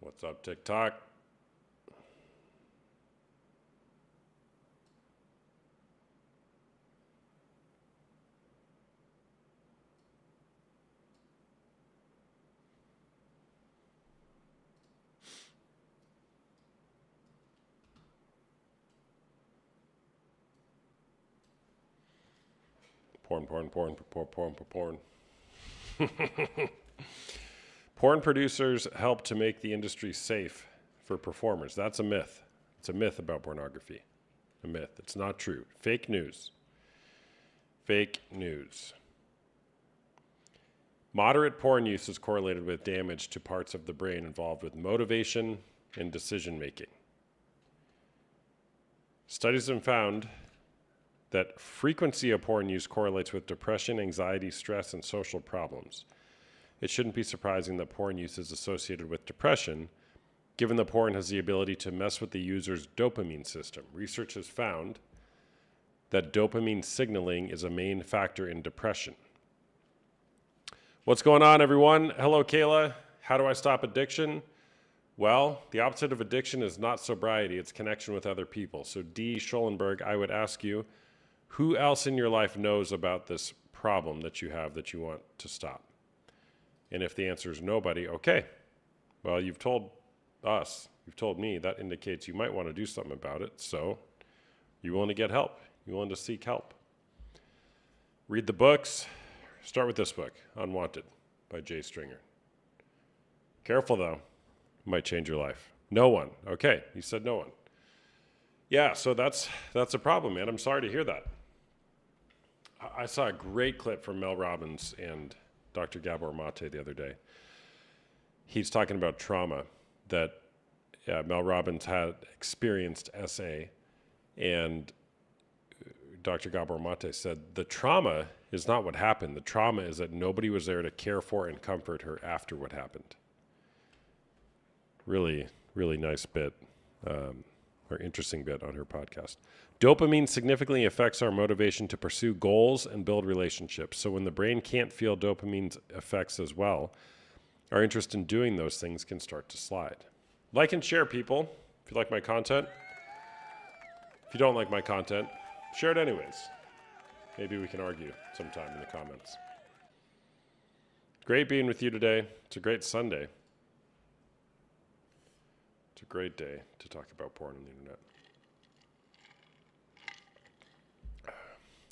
What's up, TikTok? Porn. Porn producers help to make the industry safe for performers. That's a myth. It's a myth about pornography. A myth. It's not true. Fake news. Fake news. Moderate porn use is correlated with damage to parts of the brain involved with motivation and decision making. Studies have found that frequency of porn use correlates with depression, anxiety, stress, and social problems. It shouldn't be surprising that porn use is associated with depression, given that porn has the ability to mess with the user's dopamine system. Research has found that dopamine signaling is a main factor in depression. What's going on, everyone? Hello, Kayla. How do I stop addiction? Well, the opposite of addiction is not sobriety, it's connection with other people. So D. Schollenberg, I would ask you, who else in your life knows about this problem that you have that you want to stop? And if the answer is nobody, okay. Well, you've told us, you've told me, that indicates you might want to do something about it. So you want to get help. You want to seek help. Read the books. Start with this book, Unwanted, by Jay Stringer. Careful, though. It might change your life. No one. Okay, you said no one. Yeah, so that's a problem, man. I'm sorry to hear that. I saw a great clip from Mel Robbins and Dr. Gabor Mate the other day. He's talking about trauma, that Mel Robbins had experienced SA, and Dr. Gabor Mate said the trauma is not what happened. The trauma is that nobody was there to care for and comfort her after what happened. Really, really nice bit, or interesting bit on her podcast. Dopamine significantly affects our motivation to pursue goals and build relationships. So when the brain can't feel dopamine's effects as well, our interest in doing those things can start to slide. Like and share, people, if you like my content. If you don't like my content, share it anyways. Maybe we can argue sometime in the comments. Great being with you today. It's a great Sunday. It's a great day to talk about porn on the internet.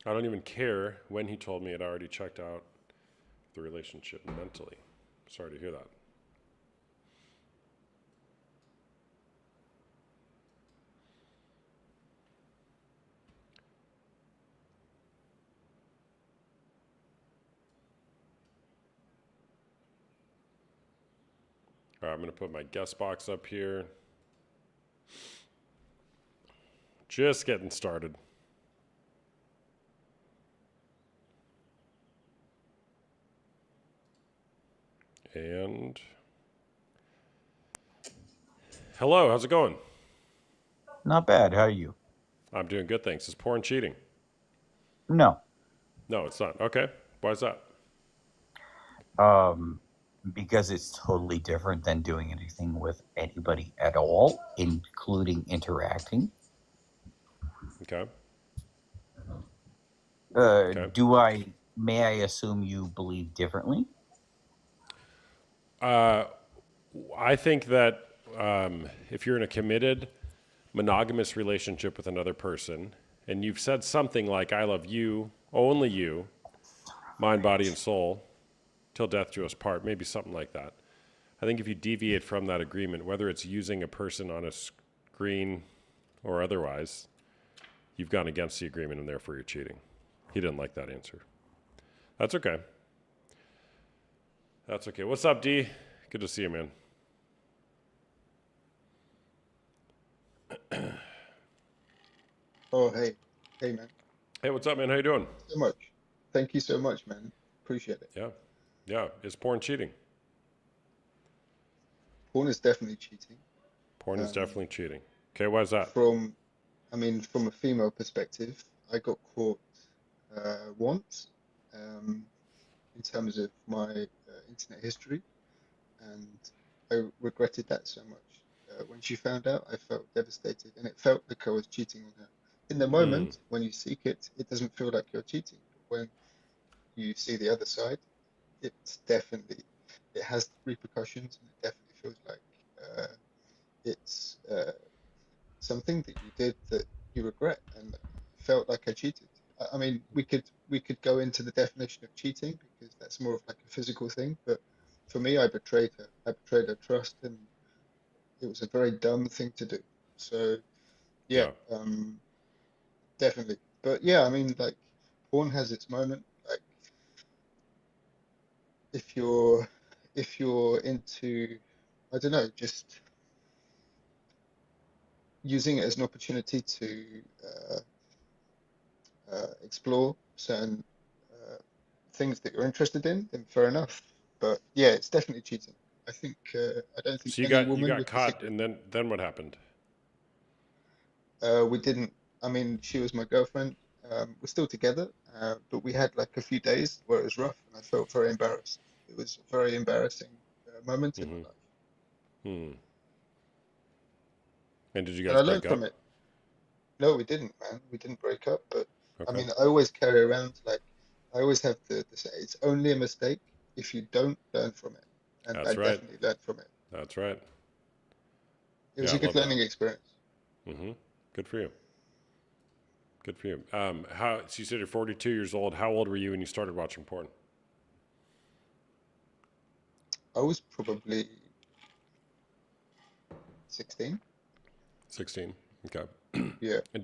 I don't even care when he told me it already checked out the relationship mentally. Sorry to hear that. All right, I'm going to put my guest box up here. Just getting started. And hello, how's it going? Not bad. How are you? I'm doing good, thanks. Is porn cheating? No. No, it's not. Okay. Why is that? Because it's totally different than doing anything with anybody at all, including interacting. Okay. May I assume you believe differently? I think that if you're in a committed, monogamous relationship with another person, and you've said something like, I love you, only you, mind, body, and soul, till death do us part, maybe something like that. I think if you deviate from that agreement, whether it's using a person on a screen or otherwise, you've gone against the agreement and therefore you're cheating. He didn't like that answer. That's okay. That's okay. What's up, D? Good to see you, man. Oh, hey, man. Hey, what's up, man? How you doing? So much. Thank you so much, man. Appreciate it. Yeah. Is porn cheating? Porn is definitely cheating. Porn is definitely cheating. Okay, why is that? From a female perspective, I got caught once in terms of my internet history, and I regretted that so much. When she found out, I felt devastated, and it felt like I was cheating on her. In the Mm, moment, when you seek it, it doesn't feel like you're cheating. But when you see the other side, it's definitely, it has repercussions, and it definitely feels like it's something that you did that you regret, and felt like I cheated. I mean, we could go into the definition of cheating because that's more of like a physical thing, but for me, I betrayed her. I betrayed her trust, and it was a very dumb thing to do. So yeah, yeah. definitely. But yeah, I mean, like porn has its moment. Like if you're if you're into, I don't know, just using it as an opportunity to explore certain uh, things that you're interested in, then fair enough. But yeah, it's definitely cheating. I don't think So any you woman got would caught, disagree. and then what happened? We didn't. I mean, she was my girlfriend. We're still together, but we had like a few days where it was rough, and I felt very embarrassed. It was a very embarrassing moment in my Mm-hmm. life, Hmm. And did you and guys I break learned from up? it. No, we didn't, man. We didn't break up, but I Okay. mean, I always carry around like I always have the say it's only a mistake if you don't learn from it, and I That's right. definitely learned from it. That's right. It Yeah, was I a good love that. learning experience. Mm-hmm. Good for you. Good for you. So you said you're 42 years old. How old were you when you started watching porn? I was probably 16. 16. Okay. Yeah. And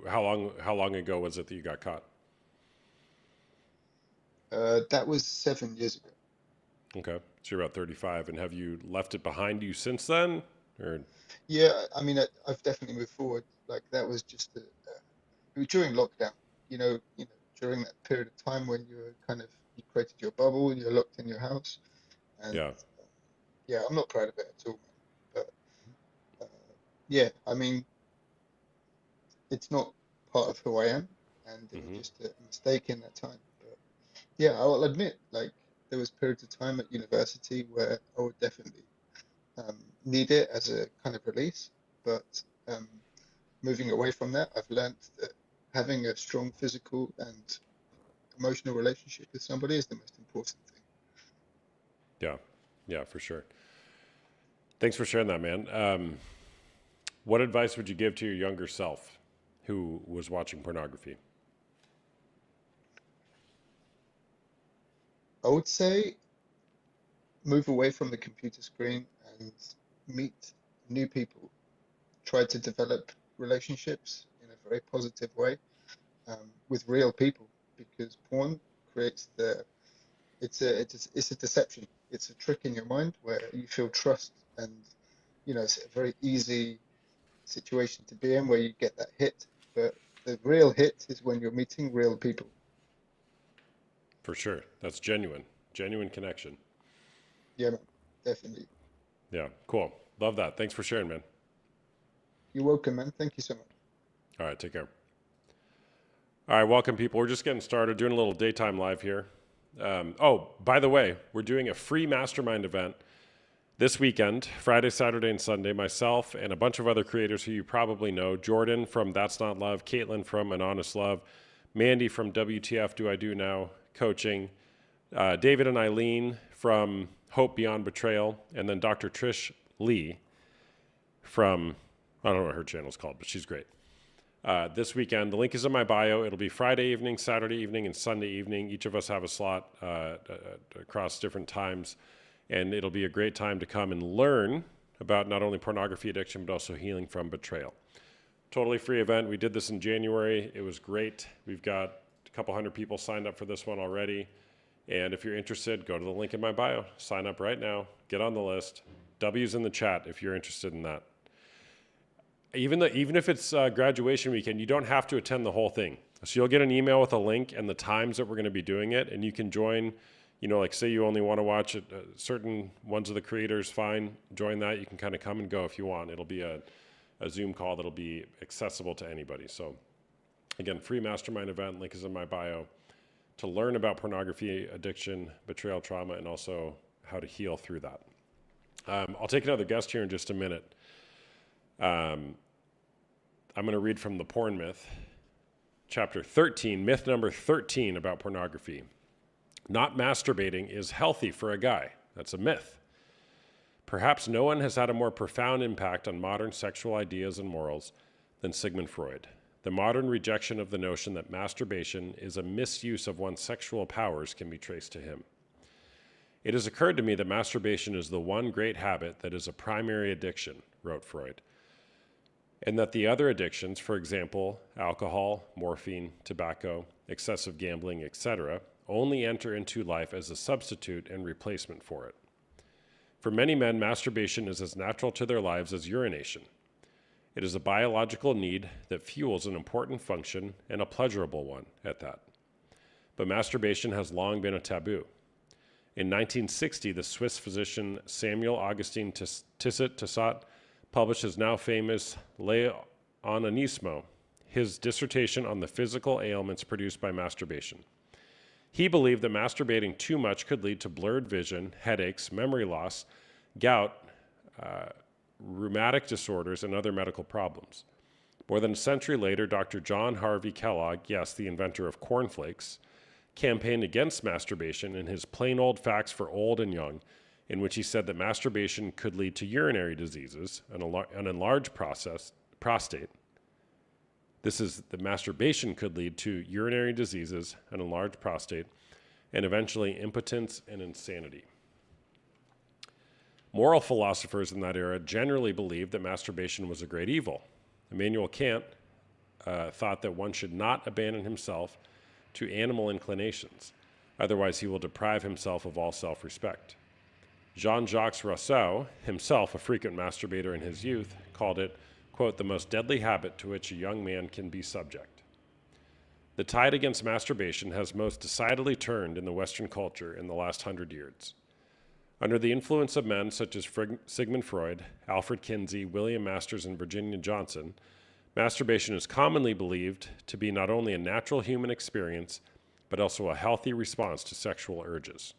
how long ago was it that you got caught? That was 7 years ago. Okay. So you're about 35. And have you left it behind you since then? Or, Yeah, I mean, I've definitely moved forward. Like that was just it was during lockdown. During that period of time when you created your bubble, you're locked in your house, and yeah. yeah, I'm not proud of it at all, man. But yeah, I mean, it's not part of who I am, and it was Mm-hmm. just a mistake in that time. But yeah, I'll admit, like there was periods of time at university where I would definitely need it as a kind of release, but um, moving away from that, I've learned that having a strong physical and emotional relationship with somebody is the most important thing. Yeah. Yeah, for sure. Thanks for sharing that, man. What advice would you give to your younger self who was watching pornography? I would say move away from the computer screen and meet new people. Try to develop relationships in a very positive way with real people because porn creates it's a deception. It's a trick in your mind where you feel trust, and it's a very easy situation to be in where you get that hit. But the real hit is when you're meeting real people. For sure. That's genuine. Genuine connection. Yeah, man, definitely. Yeah. Cool. Love that. Thanks for sharing, man. You're welcome, man. Thank you so much. All right. Take care. All right. Welcome, people. We're just getting started doing a little daytime live here. Oh, by the way, we're doing a free mastermind event this weekend, Friday, Saturday, and Sunday. Myself and a bunch of other creators who you probably know: Jordan from That's Not Love, Caitlin from An Honest Love, Mandy from WTF Do I Do Now Coaching, David and Eileen from Hope Beyond Betrayal, and then Dr. Trish Lee from, I don't know what her channel's called, but she's great. This weekend, the link is in my bio. It'll be Friday evening, Saturday evening, and Sunday evening. Each of us have a slot across different times, and it'll be a great time to come and learn about not only pornography addiction, but also healing from betrayal. Totally free event. We did this in January. It was great. We've got a couple hundred people signed up for this one already. And if you're interested, go to the link in my bio. Sign up right now. Get on the list. W's in the chat if you're interested in that. Even if it's graduation weekend, you don't have to attend the whole thing. So you'll get an email with a link and the times that we're going to be doing it, and you can join. Like say you only want to watch it, certain ones of the creators, fine. Join that. You can kind of come and go if you want. It'll be a Zoom call that'll be accessible to anybody. So again, free mastermind event. Link is in my bio to learn about pornography addiction, betrayal trauma, and also how to heal through that. I'll take another guest here in just a minute. I'm going to read from The Porn Myth, chapter 13, myth number 13 about pornography. Not masturbating is healthy for a guy. That's a myth. Perhaps no one has had a more profound impact on modern sexual ideas and morals than Sigmund Freud. The modern rejection of the notion that masturbation is a misuse of one's sexual powers can be traced to him. It has occurred to me that masturbation is the one great habit that is a primary addiction, wrote Freud, and that the other addictions, for example, alcohol, morphine, tobacco, excessive gambling, etc., only enter into life as a substitute and replacement for it. For many men, masturbation is as natural to their lives as urination. It is a biological need that fuels an important function and a pleasurable one at that. But masturbation has long been a taboo. In 1960, the Swiss physician Samuel Augustin Tissot published his now famous L'Onanismo, his dissertation on the physical ailments produced by masturbation. He believed that masturbating too much could lead to blurred vision, headaches, memory loss, gout, rheumatic disorders, and other medical problems. More than a century later, Dr. John Harvey Kellogg, yes, the inventor of cornflakes, campaigned against masturbation in his Plain Old Facts for Old and Young, in which he said that masturbation could lead to urinary diseases, an enlarged prostate. This is that masturbation could lead to urinary diseases, an enlarged prostate, and eventually impotence and insanity. Moral philosophers in that era generally believed that masturbation was a great evil. Immanuel Kant thought that one should not abandon himself to animal inclinations, otherwise he will deprive himself of all self-respect. Jean-Jacques Rousseau, himself a frequent masturbator in his youth, called it, quote, the most deadly habit to which a young man can be subject. The tide against masturbation has most decidedly turned in the Western culture in the last 100 years. Under the influence of men such as Sigmund Freud, Alfred Kinsey, William Masters, and Virginia Johnson, masturbation is commonly believed to be not only a natural human experience, but also a healthy response to sexual urges.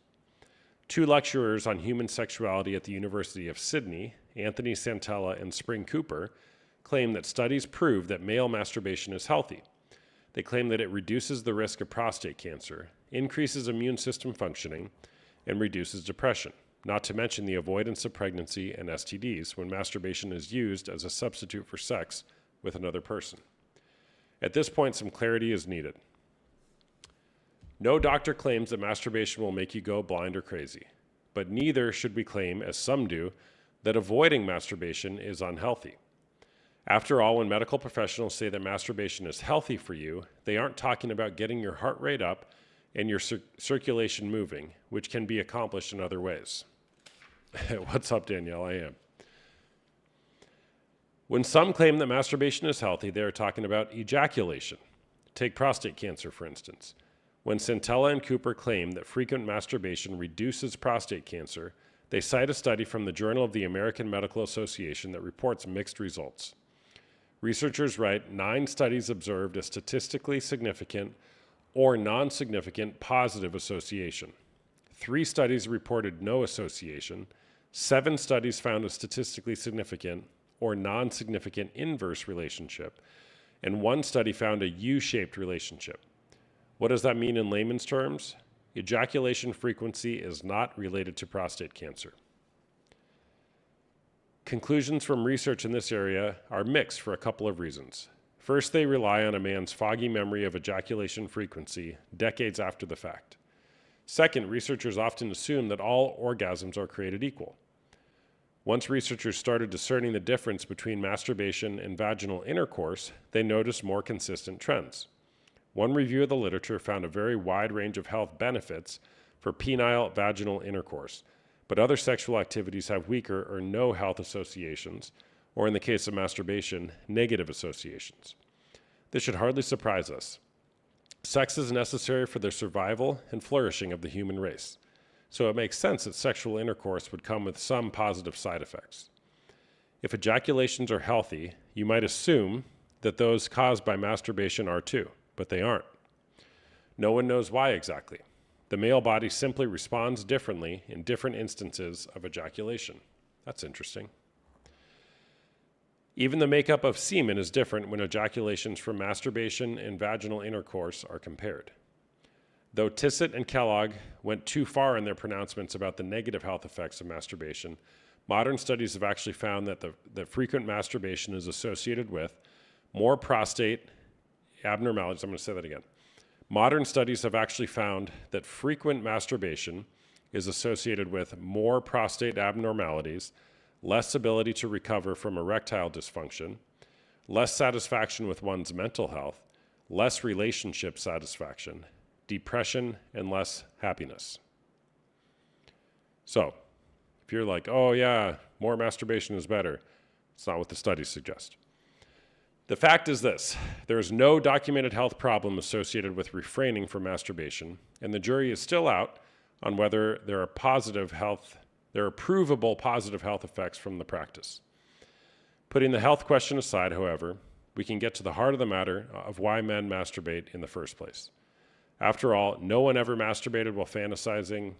Two lecturers on human sexuality at the University of Sydney, Anthony Santella and Spring Cooper, claim that studies prove that male masturbation is healthy. They claim that it reduces the risk of prostate cancer, increases immune system functioning, and reduces depression, not to mention the avoidance of pregnancy and STDs when masturbation is used as a substitute for sex with another person. At this point, some clarity is needed. No doctor claims that masturbation will make you go blind or crazy, but neither should we claim, as some do, that avoiding masturbation is unhealthy. After all, when medical professionals say that masturbation is healthy for you, they aren't talking about getting your heart rate up and your circulation moving, which can be accomplished in other ways. What's up, Danielle? I am. When some claim that masturbation is healthy, they are talking about ejaculation. Take prostate cancer, for instance. When Santella and Cooper claim that frequent masturbation reduces prostate cancer, they cite a study from the Journal of the American Medical Association that reports mixed results. Researchers write 9 studies observed a statistically significant or non-significant positive association. 3 studies reported no association. 7 studies found a statistically significant or non-significant inverse relationship. And 1 study found a U-shaped relationship. What does that mean in layman's terms? Ejaculation frequency is not related to prostate cancer. Conclusions from research in this area are mixed for a couple of reasons. First, they rely on a man's foggy memory of ejaculation frequency decades after the fact. Second, researchers often assume that all orgasms are created equal. Once researchers started discerning the difference between masturbation and vaginal intercourse, they noticed more consistent trends. One review of the literature found a very wide range of health benefits for penile vaginal intercourse, but other sexual activities have weaker or no health associations, or in the case of masturbation, negative associations. This should hardly surprise us. Sex is necessary for the survival and flourishing of the human race, so it makes sense that sexual intercourse would come with some positive side effects. If ejaculations are healthy, you might assume that those caused by masturbation are too, but they aren't. No one knows why exactly. The male body simply responds differently in different instances of ejaculation. That's interesting. Even the makeup of semen is different when ejaculations from masturbation and vaginal intercourse are compared. Though Tissot and Kellogg went too far in their pronouncements about the negative health effects of masturbation, modern studies have actually found that frequent masturbation is associated with more prostate abnormalities. I'm going to say that again. Modern studies have actually found that frequent masturbation is associated with more prostate abnormalities, less ability to recover from erectile dysfunction, less satisfaction with one's mental health, less relationship satisfaction, depression, and less happiness. So, if you're like, oh yeah, more masturbation is better, it's not what the studies suggest. The fact is this: there is no documented health problem associated with refraining from masturbation, and the jury is still out on whether there are provable positive health effects from the practice. Putting the health question aside, however, we can get to the heart of the matter of why men masturbate in the first place. After all, no one ever masturbated while fantasizing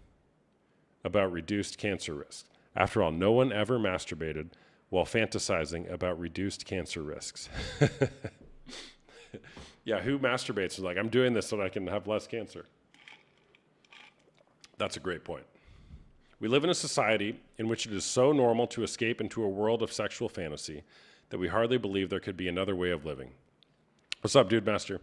about reduced cancer risks. After all, no one ever masturbated while fantasizing about reduced cancer risks. Yeah, who masturbates is like, I'm doing this so that I can have less cancer. That's a great point. We live in a society in which it is so normal to escape into a world of sexual fantasy that we hardly believe there could be another way of living. What's up, dude master?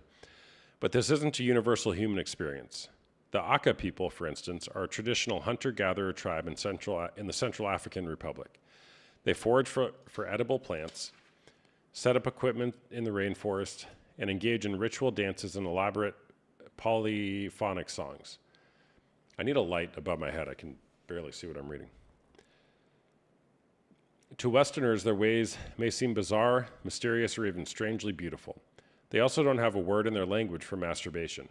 But this isn't a universal human experience. The Aka people, for instance, are a traditional hunter-gatherer tribe in the Central African Republic. They forage for edible plants, set up equipment in the rainforest, and engage in ritual dances and elaborate polyphonic songs. I need a light above my head. I can barely see what I'm reading. To Westerners, their ways may seem bizarre, mysterious, or even strangely beautiful. They also don't have a word in their language for masturbation.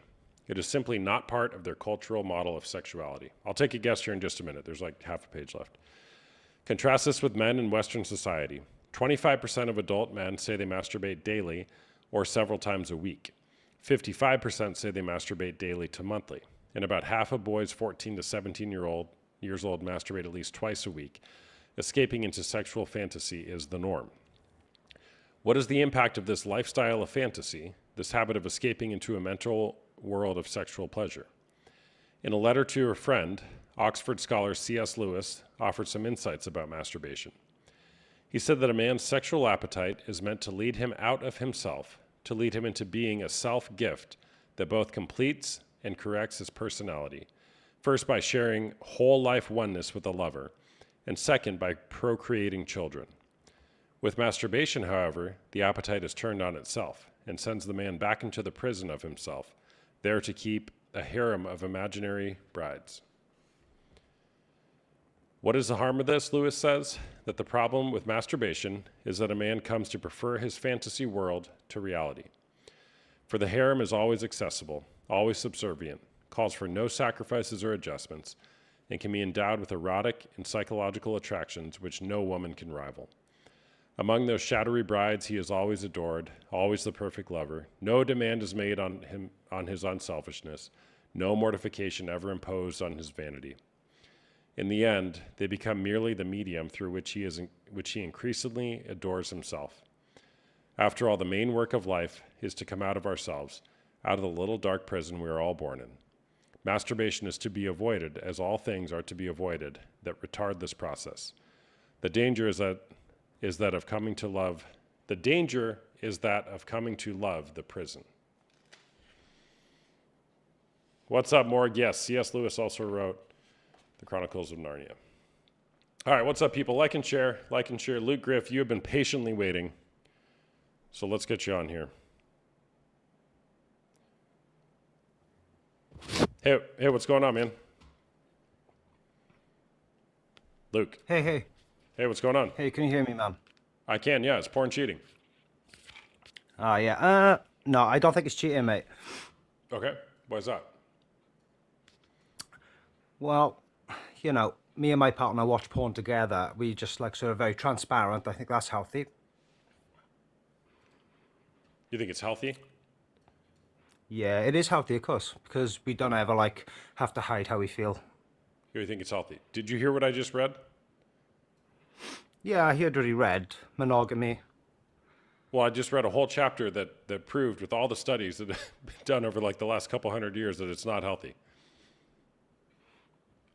It is simply not part of their cultural model of sexuality. I'll take a guess here in just a minute. There's like half a page left. Contrast this with men in Western society. 25% of adult men say they masturbate daily or several times a week. 55% say they masturbate daily to monthly. And about half of boys 14 to 17 years old masturbate at least twice a week. Escaping into sexual fantasy is the norm. What is the impact of this lifestyle of fantasy, this habit of escaping into a mental world of sexual pleasure? In a letter to a friend, Oxford scholar C.S. Lewis offered some insights about masturbation. He said that a man's sexual appetite is meant to lead him out of himself, to lead him into being a self-gift that both completes and corrects his personality, first by sharing whole life oneness with a lover, and second by procreating children. With masturbation, however, the appetite is turned on itself and sends the man back into the prison of himself, there to keep a harem of imaginary brides. What is the harm of this, Lewis says? That the problem with masturbation is that a man comes to prefer his fantasy world to reality. For the harem is always accessible, always subservient, calls for no sacrifices or adjustments, and can be endowed with erotic and psychological attractions which no woman can rival. Among those shadowy brides he is always adored, always the perfect lover. No demand is made on him on his unselfishness, no mortification ever imposed on his vanity. In the end, they become merely the medium through which he increasingly adores himself. After all, the main work of life is to come out of ourselves, out of the little dark prison we are all born in. Masturbation is to be avoided, as all things are to be avoided that retard this process. The danger is that of coming to love. The danger is that of coming to love the prison. What's up, Morg? Yes, C.S. Lewis also wrote The Chronicles of Narnia. All right, what's up, people? Like and share. Like and share. Luke Griff, you have been patiently waiting, so let's get you on here. Hey, what's going on, man? Luke. Hey. Hey, what's going on? Hey, can you hear me, man? I can, yeah. It's porn cheating. Yeah. No, I don't think it's cheating, mate. Okay. Why is that? Well, you know, me and my partner watch porn together. We just like sort of very transparent. I think that's healthy. You think it's healthy? Yeah, it is healthy, of course, because we don't ever like have to hide how we feel. You think it's healthy? Did you hear what I just read? Yeah, I heard already read monogamy. Well, I just read a whole chapter that proved with all the studies that have been done over like the last couple hundred years that it's not healthy.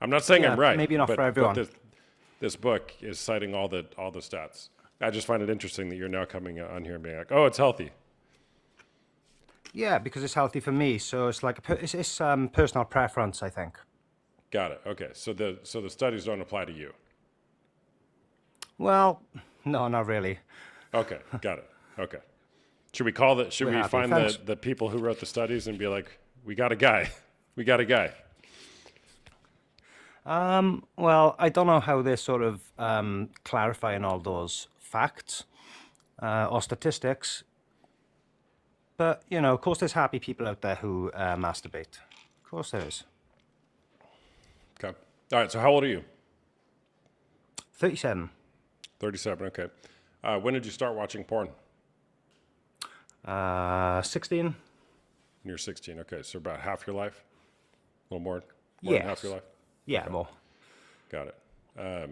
I'm not saying Yeah, I'm right, maybe not for but everyone. this book is citing all the stats. I just find it interesting that you're now coming on here and being like, "Oh, it's healthy." Yeah, because it's healthy for me. So it's like it's personal preference, I think. Got it. Okay, so the studies don't apply to you. Well, no, not really. Okay, got it. Okay, should we call that? Should We're we happy. find Thanks. the people who wrote the studies and be like, "We got a guy, we got a guy." Well, I don't know how they're sort of clarifying all those facts or statistics, but you know, of course, there's happy people out there who masturbate. Of course, there is. Okay. All right. So how old are you? 37. 37. Okay. When did you start watching porn? 16. When you're 16. Okay, so about half your life, a little more than half Yes. your life. Yeah, more. Got it.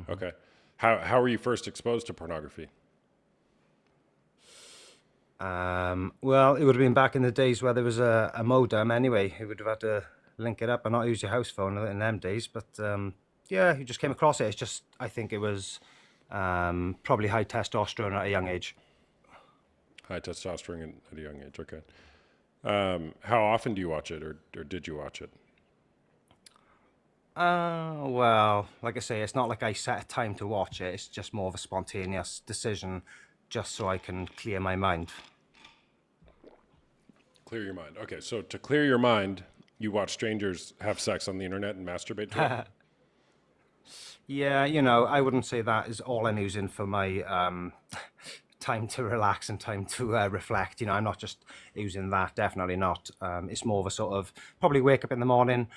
Okay. How were you first exposed to pornography? Well, it would have been back in the days where there was a modem anyway. You would have had to link it up and not use your house phone in them days. But yeah, you just came across it. It's just, I think it was probably high testosterone at a young age. High testosterone at a young age. Okay. How often do you watch it, or did you watch it? Well, like I say, it's not like I set a time to watch it. It's just more of a spontaneous decision just so I can clear my mind. Clear your mind. Okay, so to clear your mind, you watch strangers have sex on the internet and masturbate to it? Yeah, you know, I wouldn't say that is all I'm using for my time to relax and time to reflect. You know, I'm not just using that, definitely not. It's more of a sort of probably wake up in the morning,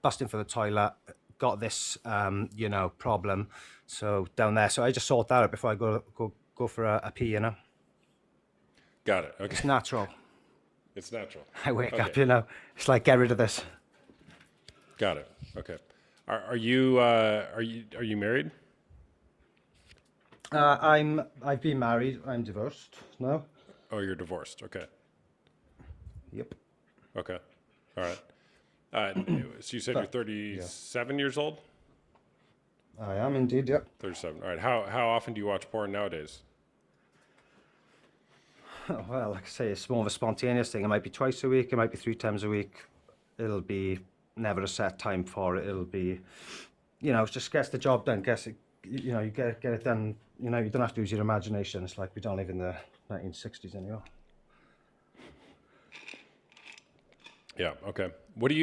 busting for the toilet, got this, you know, problem. So down there, so I just sort that out before I go for a pee, you know. Got it. Okay. It's natural. It's natural. I wake Okay. up, you know, it's like get rid of this. Got it. Okay. Are you married? I've been married. I'm divorced now. Oh, you're divorced. Okay. Yep. Okay. All right. So you said you're 37 years old? I am indeed. Yep. 37. All right. How often do you watch porn nowadays? Well, like I say, it's more of a spontaneous thing. It might be twice a week. It might be 3 times a week. It'll be never a set time for it. It'll be, you know, it just gets the job done. Gets it, you know, you get it done. You know, you don't have to use your imagination. It's like we don't live in the 1960s anymore. Yeah. Okay. Why do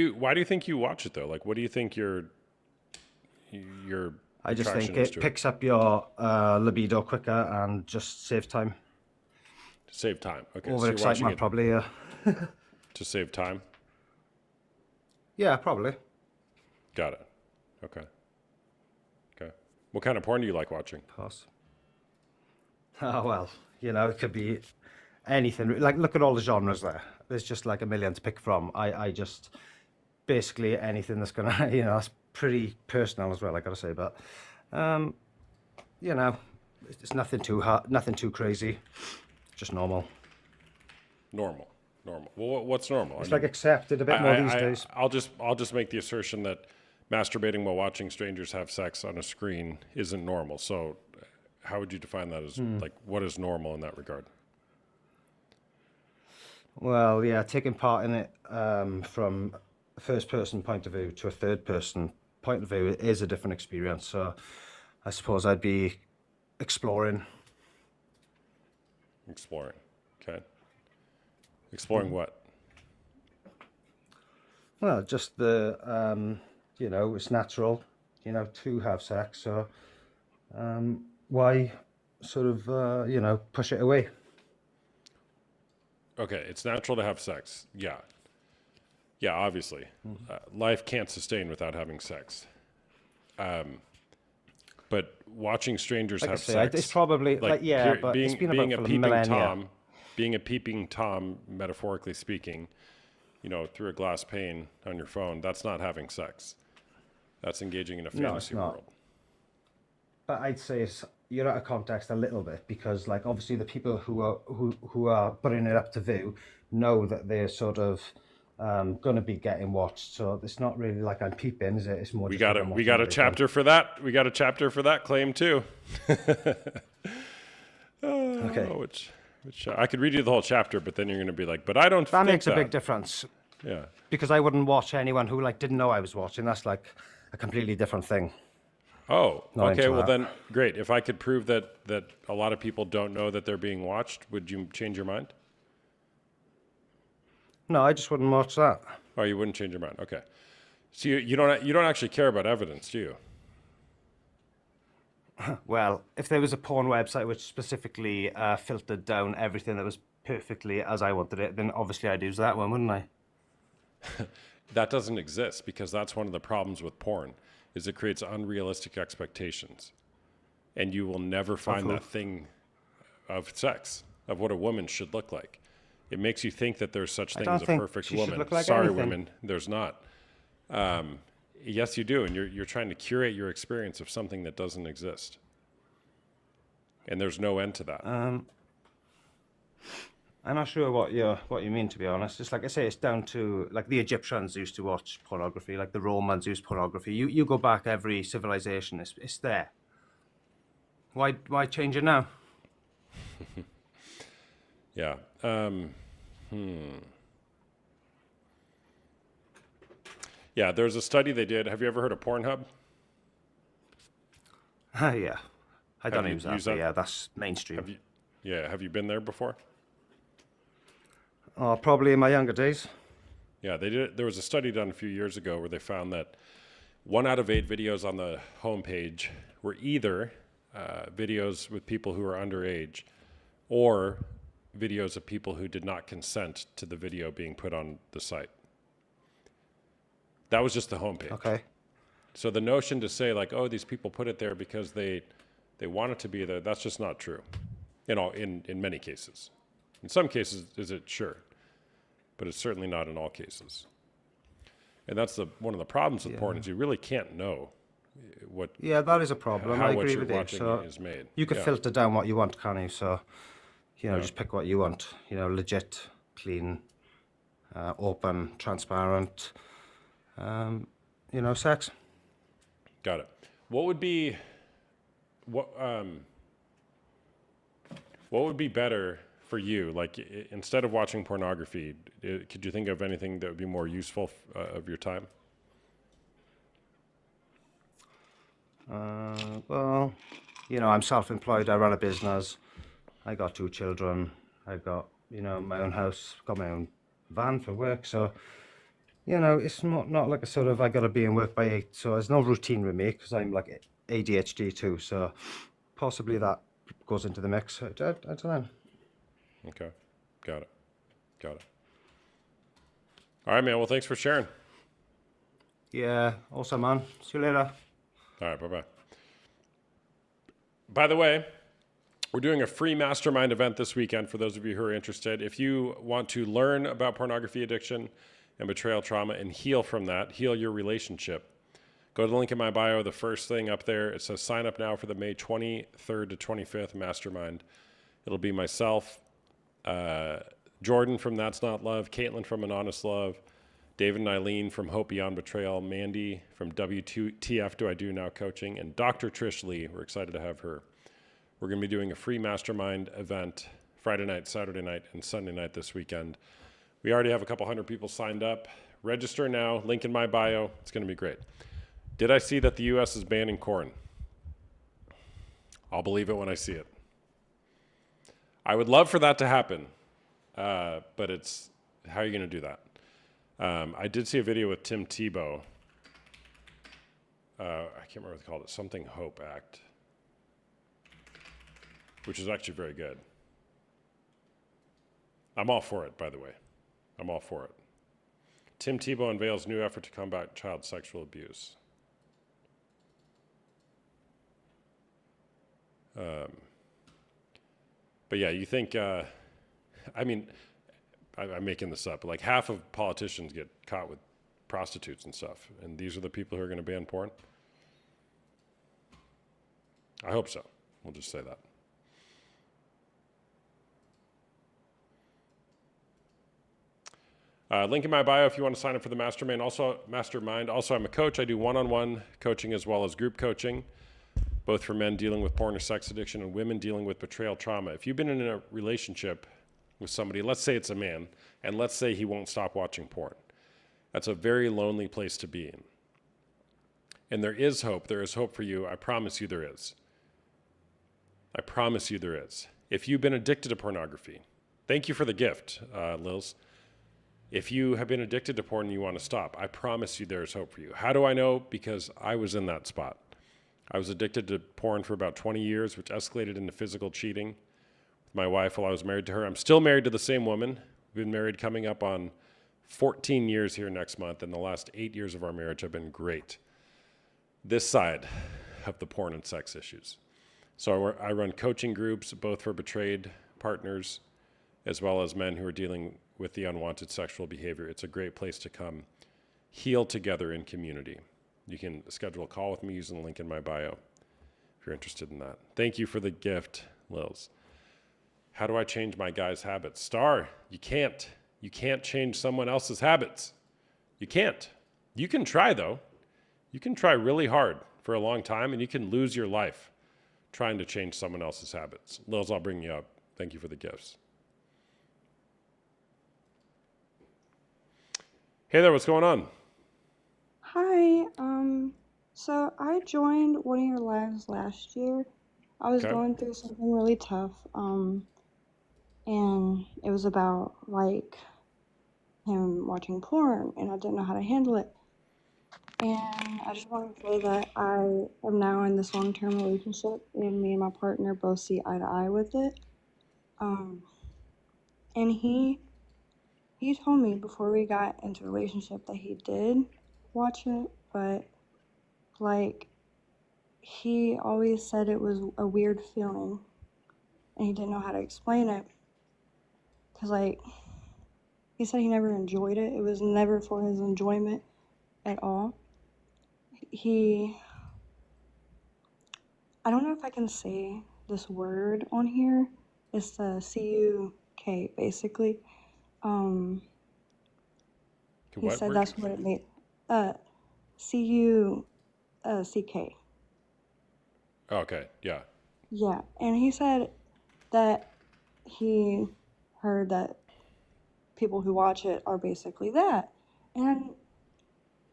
you think you watch it though? Like, what do you think your I just attraction think is it to picks up your libido quicker and just saves time. To save time. Okay. So you're watching Overexcitement, it probably. to save time. Yeah, probably. Got it. Okay. Okay. What kind of porn do you like watching? Pass. Oh well, you know, it could be anything. Like, look at all the genres there. There's just like a million to pick from. I just basically anything that's gonna, you know, that's pretty personal as well. I gotta say, but you know, it's nothing too hard, nothing too crazy. Just normal. Normal. Normal. Well, what's normal? It's like accepted a bit more these days. I'll just make the assertion that masturbating while watching strangers have sex on a screen isn't normal. So, how would you define that as like what is normal in that regard? Well, yeah, taking part in it from a first person point of view to a third person point of view is a different experience. So I suppose I'd be exploring. Exploring. Okay. Exploring what? Well, just the, you know, it's natural, you know, to have sex. So why sort of, you know, push it away? Okay, it's natural to have sex. Yeah. Yeah, obviously. Life can't sustain without having sex. But watching strangers Like I have say, sex. it's probably, like, yeah, but being, it's been being about a for millennia. being a peeping Tom, metaphorically speaking, you know, through a glass pane on your phone, that's not having sex. That's engaging in a No, it's fantasy not. world. but I'd say you're out of context a little bit because, like, obviously the people who are putting it up to view know that they're sort of going to be getting watched. So it's not really like I'm peeping, is it? It's more We just got like I'm a watching everything. chapter for that. We got a chapter for that claim too. Okay, Which I could read you the whole chapter, but then you're going to be like, but I don't that think makes that. a big difference Yeah. because I wouldn't watch anyone who like didn't know I was watching. That's like a completely different thing. Oh, Not okay. into Well, that. then great. If I could prove that a lot of people don't know that they're being watched, would you change your mind? No, I just wouldn't watch that. Oh, you wouldn't change your mind. Okay. So you don't actually care about evidence, do you? Well, if there was a porn website which specifically filtered down everything that was perfectly as I wanted it, then obviously I'd use that one, wouldn't I? That doesn't exist because that's one of the problems with porn is it creates unrealistic expectations. And you will never find that thing of sex, of what a woman should look like. It makes you think that there's such thing don't as a think perfect she should woman. look like Sorry, anything. women, there's not. Yes, you do, and you're trying to curate your experience of something that doesn't exist. And there's no end to that. I'm not sure what you mean, to be honest. It's like I say, it's down to like the Egyptians used to watch pornography, like the Romans used pornography. You go back every civilization, it's there. Why change it now? Yeah. Yeah, there's a study they did. Have you ever heard of Pornhub? Yeah, I don't you use that. used But that? yeah, that's mainstream. Have you been there before? Oh, probably in my younger days. Yeah, they did. There was a study done a few years ago where they found that 1 out of 8 videos on the homepage were either videos with people who are underage or videos of people who did not consent to the video being put on the site. That was just the homepage. Okay. So the notion to say like, oh, these people put it there because they want it to be there, that's just not true. In many cases. In some cases, is it? Sure. But it's certainly not in all cases. And that's one of the problems with porn is you really can't know what Yeah, that is a problem. how I what agree you're with you. watching So is made. you could Yeah. filter down what you want, can't you? So, just pick what you want. Legit, clean, open, transparent. Sex. Got it. What would be better for you? Like instead of watching pornography, could you think of anything that would be more useful of your time? Well, I'm self-employed. I run a business. I got 2 children. I've got, my own house. Got my own van for work. So, it's not like a sort of I got to be in work by 8. So there's no routine with me because I'm like ADHD too. So possibly that goes into the mix. I don't know. Okay. Got it. All right, man. Well, thanks for sharing. Yeah. Awesome, man. See you later. All right, bye-bye. By the way, we're doing a free mastermind event this weekend for those of you who are interested. If you want to learn about pornography addiction and betrayal trauma and heal from that, heal your relationship, go to the link in my bio, the first thing up there. It says sign up now for the May 23rd to 25th mastermind. It'll be myself, Jordan from That's Not Love, Caitlin from An Honest Love, David and Eileen from Hope Beyond Betrayal, Mandy from WTF Do I Do Now Coaching, and Dr. Trish Lee. We're excited to have her. We're going to be doing a free mastermind event Friday night, Saturday night, and Sunday night this weekend. We already have a couple hundred people signed up. Register now, link in my bio. It's going to be great. Did I see that the U.S. is banning corn? I'll believe it when I see it. I would love for that to happen, but how are you going to do that? I did see a video with Tim Tebow. I can't remember what they called it. Something Hope Act, which is actually very good. I'm all for it, by the way. I'm all for it. Tim Tebow unveils new effort to combat child sexual abuse. But yeah, you think, I'm making this up, but like half of politicians get caught with prostitutes and stuff, and these are the people who are going to ban porn? I hope so. We'll just say that. Link in my bio if you want to sign up for the mastermind. Also, I'm a coach. I do one-on-one coaching as well as group coaching, both for men dealing with porn or sex addiction and women dealing with betrayal trauma. If you've been in a relationship with somebody, let's say it's a man, and let's say he won't stop watching porn, that's a very lonely place to be in. And there is hope. There is hope for you. I promise you there is. I promise you there is. If you've been addicted to pornography, thank you for the gift, Lils. If you have been addicted to porn and you want to stop, I promise you there's hope for you. How do I know? Because I was in that spot. I was addicted to porn for about 20 years, which escalated into physical cheating with my wife while I was married to her. I'm still married to the same woman. We've been married coming up on 14 years here next month, and the last 8 years of our marriage have been great. This side of the porn and sex issues. So I run coaching groups, both for betrayed partners as well as men who are dealing with the unwanted sexual behavior. It's a great place to come heal together in community. You can schedule a call with me using the link in my bio if you're interested in that. Thank you for the gift, Lils. How do I change my guy's habits? Star, you can't. You can't change someone else's habits. You can't. You can try, though. You can try really hard for a long time, and you can lose your life trying to change someone else's habits. Lils, I'll bring you up. Thank you for the gifts. Hey there, what's going on? Hi, so I joined one of your lives last year. I was Okay. going through something really tough, and it was about like him watching porn, and I didn't know how to handle it. And I just want to say that I am now in this long-term relationship, and me and my partner both see eye to eye with it. Um, and he told me before we got into a relationship that he did watch it, but like he always said it was a weird feeling and he didn't know how to explain it because like he said he never enjoyed it. It was never for his enjoyment at all. I don't know if I can say this word on here. It's the CUK basically. What He said word? that's what it made. CUCK. Oh, okay, yeah. Yeah, and he said that he heard that people who watch it are basically that. And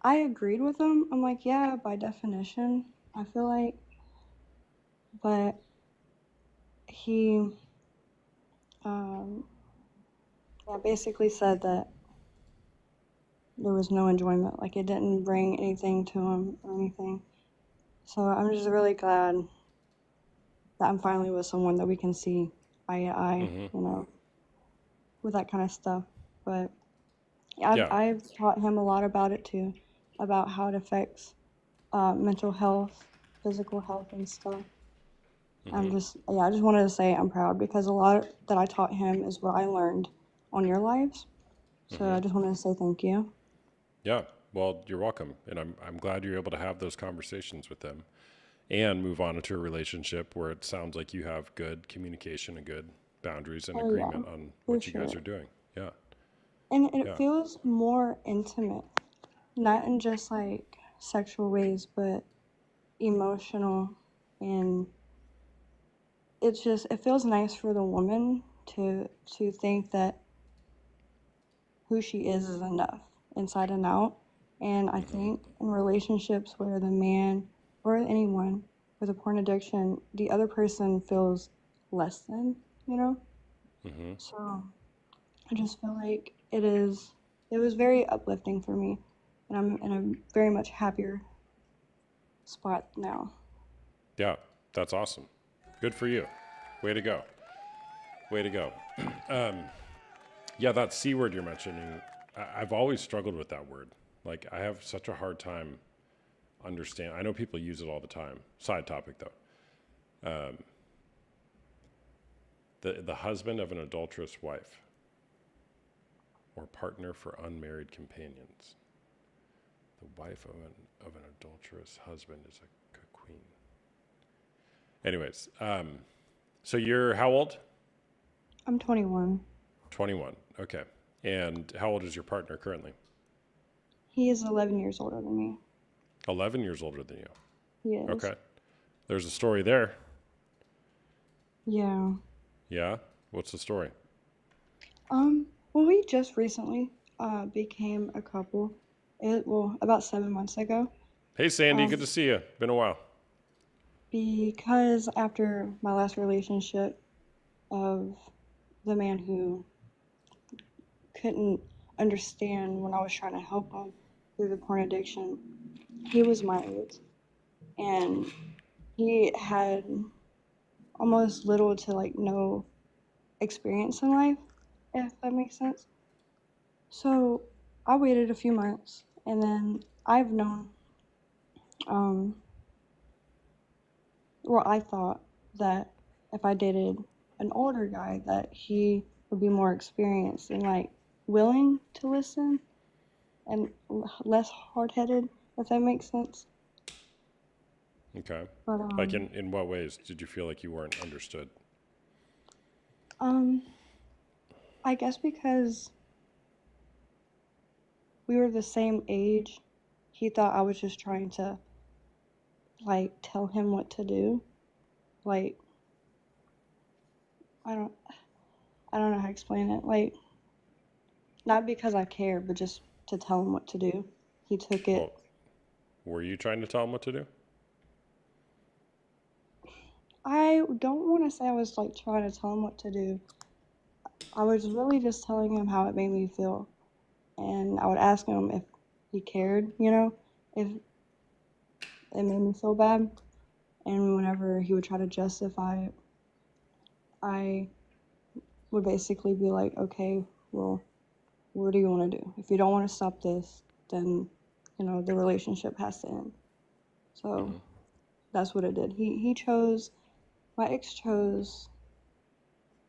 I agreed with him. I'm like, yeah, by definition, I feel like. But he yeah, basically said that there was no enjoyment. Like, it didn't bring anything to him or anything. So I'm just really glad that I'm finally with someone that we can see eye to eye, with that kind of stuff. But yeah, Yeah. I've taught him a lot about it too, about how it affects mental health, physical health, and stuff. I just wanted to say I'm proud because a lot that I taught him is what I learned on your lives. So I just wanted to say thank you. Yeah. Well, you're welcome. And I'm glad you're able to have those conversations with them and move on into a relationship where it sounds like you have good communication and good boundaries and Oh yeah, agreement on for what you guys sure. are doing. Yeah. And it Yeah. feels more intimate, not in just like sexual ways, but emotional. And it feels nice for the woman to think that who she is enough inside and out. And I think in relationships where the man or anyone with a porn addiction, the other person feels less than, you know? So I just feel like it was very uplifting for me. And I'm in a very much happier spot now. Yeah. That's awesome. Good for you. Way to go. Way to go. Yeah, that C word you're mentioning, I've always struggled with that word. Like, I have such a hard time understand. I know people use it all the time. Side topic though. The husband of an adulterous wife or partner for unmarried companions. The wife of an adulterous husband is a queen. Anyways, so you're how old? I'm 21. 21. Okay. And how old is your partner currently? He is 11 years older than me. 11 years older than you. He is. Okay. There's a story there. Yeah. Yeah? What's the story? Well, we just recently became a couple. About 7 months ago. Hey, Sandy. Um, Good to see you. Been a while. Because after my last relationship of the man who couldn't understand when I was trying to help him through the porn addiction, he was my age. And he had almost little to like no experience in life, if that makes sense. So I waited a few months, and then I've known, um, well, I thought that if I dated an older guy, that he would be more experienced and like willing to listen and less hard-headed, if that makes sense. Okay. But Like in what ways did you feel like you weren't understood? I guess because we were the same age, he thought I was just trying to like tell him what to do. Like I don't I don't know how to explain it. Like not because I care, but just to tell him what to do. He took it. Well, were you trying to tell him what to do? I don't want to say I was like trying to tell him what to do. I was really just telling him how it made me feel. And I would ask him if he cared, if it made me feel bad. And whenever he would try to justify it, I would basically be like, okay, well, what do you want to do? If you don't want to stop this, then, the relationship has to end. So that's what it did. My ex chose,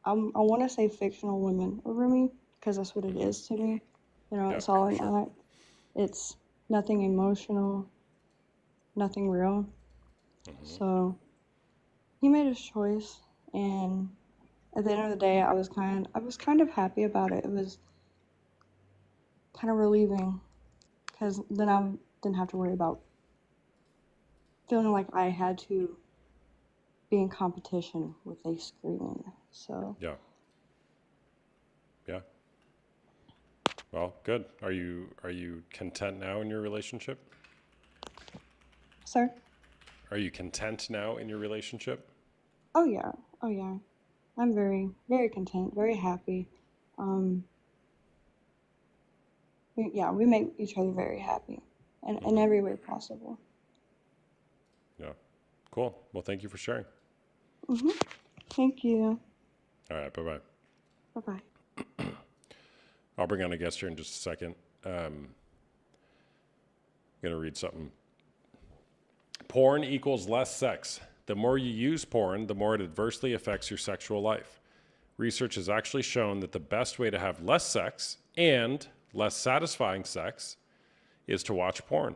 I want to say fictional women over me, because that's what it is to me. It's all an act. It's nothing emotional, nothing real. So he made his choice, and at the end of the day, I was kind of happy about it. It was kind of relieving, because then I didn't have to worry about feeling like I had to be in competition with a screaming. So Yeah. Yeah. Well, good. Are you content now in your relationship? sir. Are you content now in your relationship? Oh yeah. I'm very, very content, very happy. We make each other very happy, in every way possible. Yeah. Cool. Well, thank you for sharing. Thank you. All right. Bye-bye. Bye bye. I'll bring on a guest here in just a second. I'm going to read something. Porn equals less sex. The more you use porn, the more it adversely affects your sexual life. Research has actually shown that the best way to have less sex and less satisfying sex is to watch porn.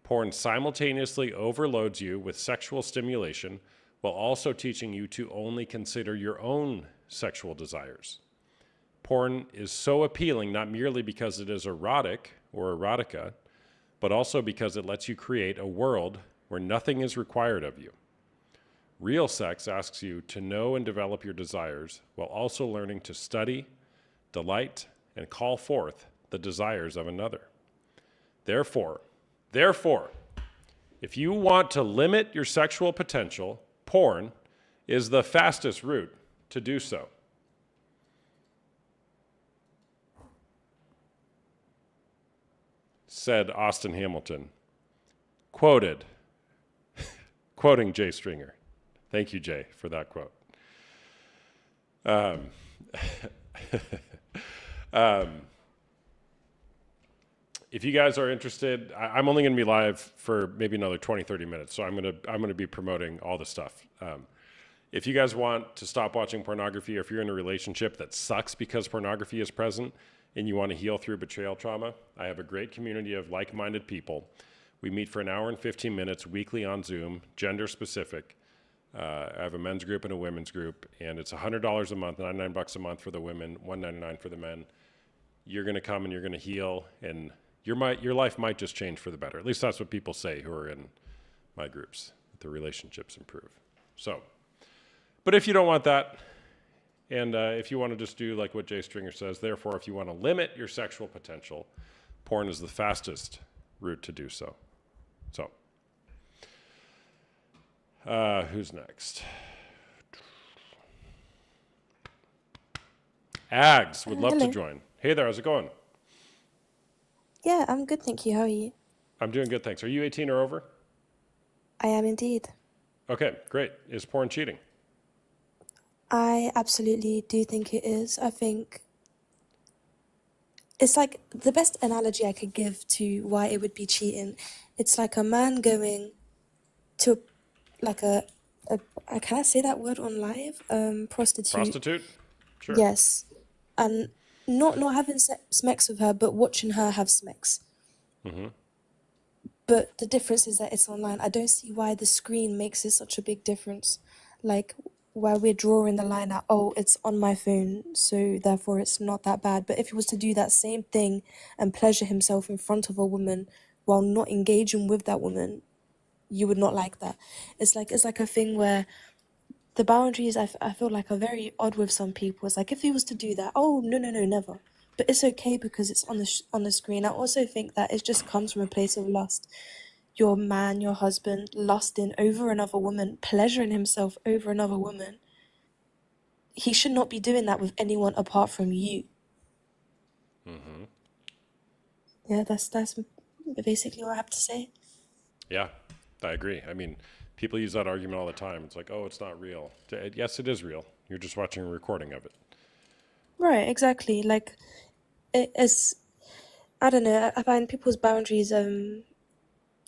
Porn simultaneously overloads you with sexual stimulation while also teaching you to only consider your own sexual desires. Porn is so appealing not merely because it is erotic or erotica, but also because it lets you create a world where nothing is required of you. Real sex asks you to know and develop your desires while also learning to study, delight, and call forth the desires of another. Therefore, if you want to limit your sexual potential, porn is the fastest route to do so. Said Austin Hamilton, quoting Jay Stringer. Thank you, Jay, for that quote. If you guys are interested, I'm only going to be live for maybe another 20, 30 minutes, so I'm going to be promoting all the stuff. If you guys want to stop watching pornography, or if you're in a relationship that sucks because pornography is present and you want to heal through betrayal trauma, I have a great community of like-minded people. We meet for an hour and 15 minutes weekly on Zoom, gender specific. I have a men's group and a women's group, and it's $100 a month, $99 a month for the women, $199 for the men. You're going to come and you're going to heal, and your life might just change for the better. At least that's what people say who are in my groups, that the relationships improve. So, but if you don't want that, and if you want to just do like what Jay Stringer says, therefore, if you want to limit your sexual potential, porn is the fastest route to do so. So, who's next? Ags would love to Hello. join. Hey there, how's it going? Yeah, I'm good, thank you. How are you? I'm doing good, thanks. Are you 18 or over? I am indeed. Okay, great. Is porn cheating? I absolutely do think it is. I think it's like the best analogy I could give to why it would be cheating. It's like a man going to like can I say that word on live? Prostitute. Prostitute? Sure. Yes. And not having sex with her, but watching her have sex. Mm-hmm. But the difference is that it's online. I don't see why the screen makes it such a big difference. Like, where we're drawing the line at, oh, it's on my phone, so therefore it's not that bad. But if he was to do that same thing and pleasure himself in front of a woman while not engaging with that woman, you would not like that. It's like a thing where the boundaries I feel like are very odd with some people. It's like if he was to do that, oh, no, never. But it's okay because it's on the screen. I also think that it just comes from a place of lust. Your man, your husband, lusting over another woman, pleasuring himself over another woman. He should not be doing that with anyone apart from you. Mm-hmm. Yeah, that's basically what I have to say. Yeah, I agree. I mean, people use that argument all the time. It's like, oh, it's not real. Yes, it is real. You're just watching a recording of it. Right, exactly. Like, it's, I don't know, I find people's boundaries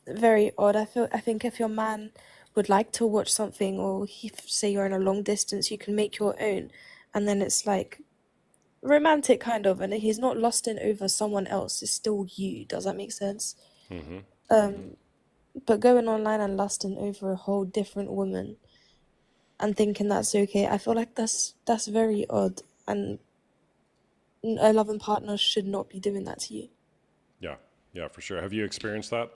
very odd. I think if your man would like to watch something, or say you're in a long distance, you can make your own, and then it's like romantic kind of, and he's not lusting over someone else. It's still you. Does that make sense? Mm-hmm. But going online and lusting over a whole different woman and thinking that's okay, I feel like that's very odd, and a loving partner should not be doing that to you. Yeah, for sure. Have you experienced that?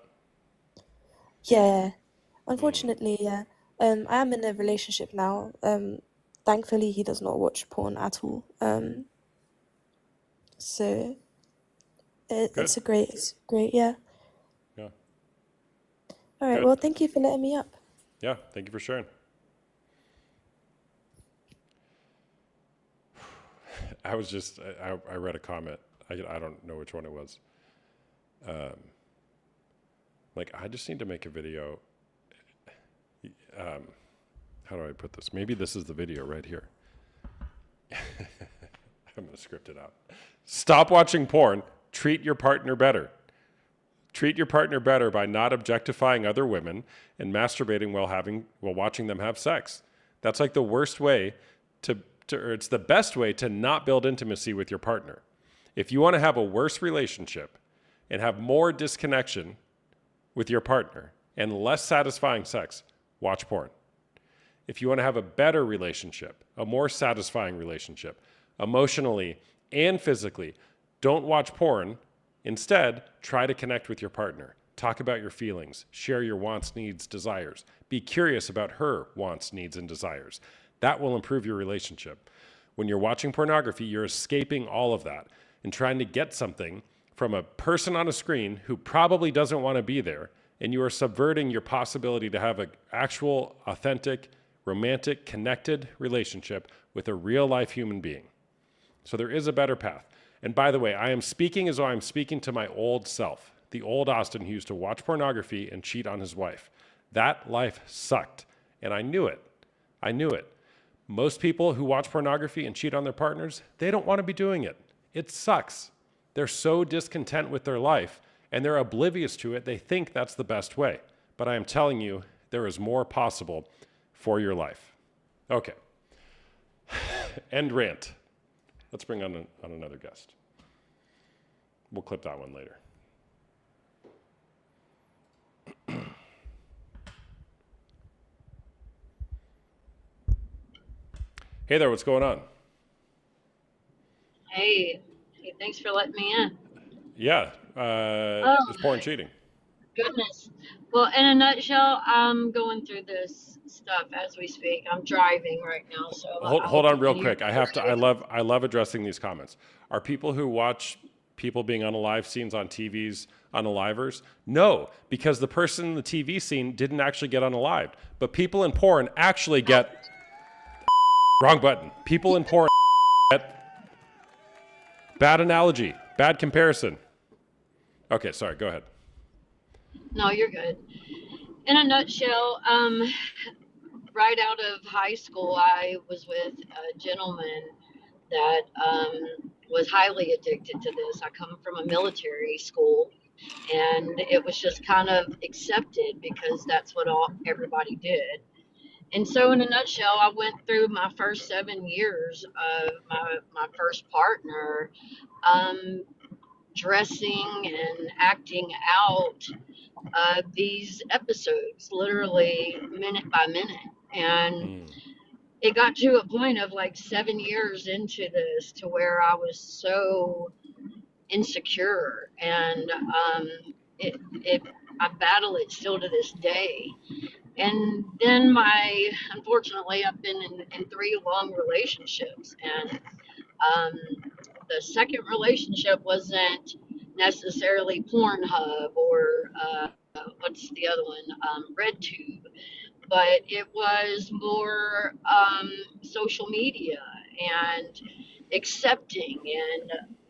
Yeah, unfortunately, yeah. I am in a relationship now. Thankfully, he does not watch porn at all. So it's Good. it's great, yeah. Yeah. All right, Good. well, thank you for letting me up. Yeah, thank you for sharing. I was just, I read a comment. I don't know which one it was. Like, I just need to make a video. How do I put this? Maybe this is the video right here. I'm going to script it out. Stop watching porn. Treat your partner better. Treat your partner better by not objectifying other women and masturbating while watching them have sex. That's like the worst way or it's the best way to not build intimacy with your partner. If you want to have a worse relationship and have more disconnection with your partner and less satisfying sex, watch porn. If you want to have a better relationship, a more satisfying relationship, emotionally and physically, don't watch porn. Instead, try to connect with your partner. Talk about your feelings. Share your wants, needs, desires. Be curious about her wants, needs, and desires. That will improve your relationship. When you're watching pornography, you're escaping all of that and trying to get something from a person on a screen who probably doesn't want to be there, and you are subverting your possibility to have an actual, authentic, romantic, connected relationship with a real-life human being. So there is a better path. And by the way, I am speaking as though I'm speaking to my old self, the old Austin who used to watch pornography and cheat on his wife. That life sucked, and I knew it. I knew it. Most people who watch pornography and cheat on their partners, they don't want to be doing it. It sucks. They're so discontent with their life, and they're oblivious to it. They think that's the best way. But I am telling you, there is more possible for your life. Okay. End rant. Let's bring on another guest. We'll clip that one later. Hey there, what's going on? Hey, thanks for letting me in. Yeah, Oh, is porn cheating? goodness. Well, in a nutshell, I'm going through this stuff as we speak. I'm driving right now, so Hold I hold hope on you real can hear quick. me I have to. okay. I love addressing these comments. Are people who watch people being unalive scenes on TVs unalivers? No, because the person in the TV scene didn't actually get unalived, but people in porn actually get wrong button. People in porn get bad analogy, bad comparison. Okay, sorry. Go ahead. No, you're good. In a nutshell, right out of high school, I was with a gentleman that was highly addicted to this. I come from a military school, and it was just kind of accepted because that's what everybody did. And so, in a nutshell, I went through my first 7 years of my first partner, um, dressing and acting out these episodes, literally minute by minute. And Mm, it got to a point of like 7 years into this to where I was so insecure, and it I battle it still to this day. And then unfortunately, I've been in three long relationships, and um, the second relationship wasn't necessarily Pornhub or what's the other one, RedTube, but it was more social media and accepting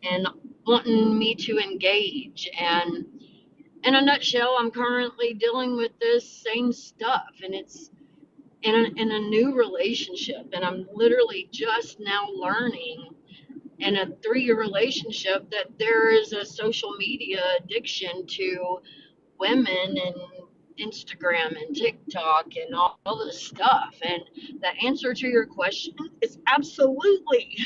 and wanting me to engage. And in a nutshell, I'm currently dealing with this same stuff, and it's in a new relationship, and I'm literally just now learning in a 3 year relationship that there is a social media addiction to women and Instagram and TikTok and all this stuff. And the answer to your question is absolutely.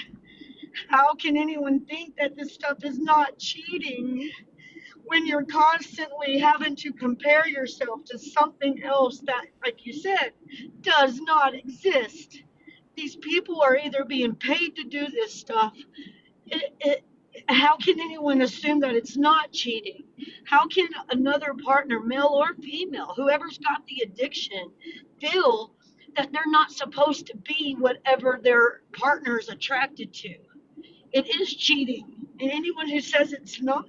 How can anyone think that this stuff is not cheating when you're constantly having to compare yourself to something else that, like you said, does not exist? These people are either being paid to do this stuff. It, how can anyone assume that it's not cheating? How can another partner, male or female, whoever's got the addiction, feel that they're not supposed to be whatever their partner is attracted to? It is cheating. And anyone who says it's not,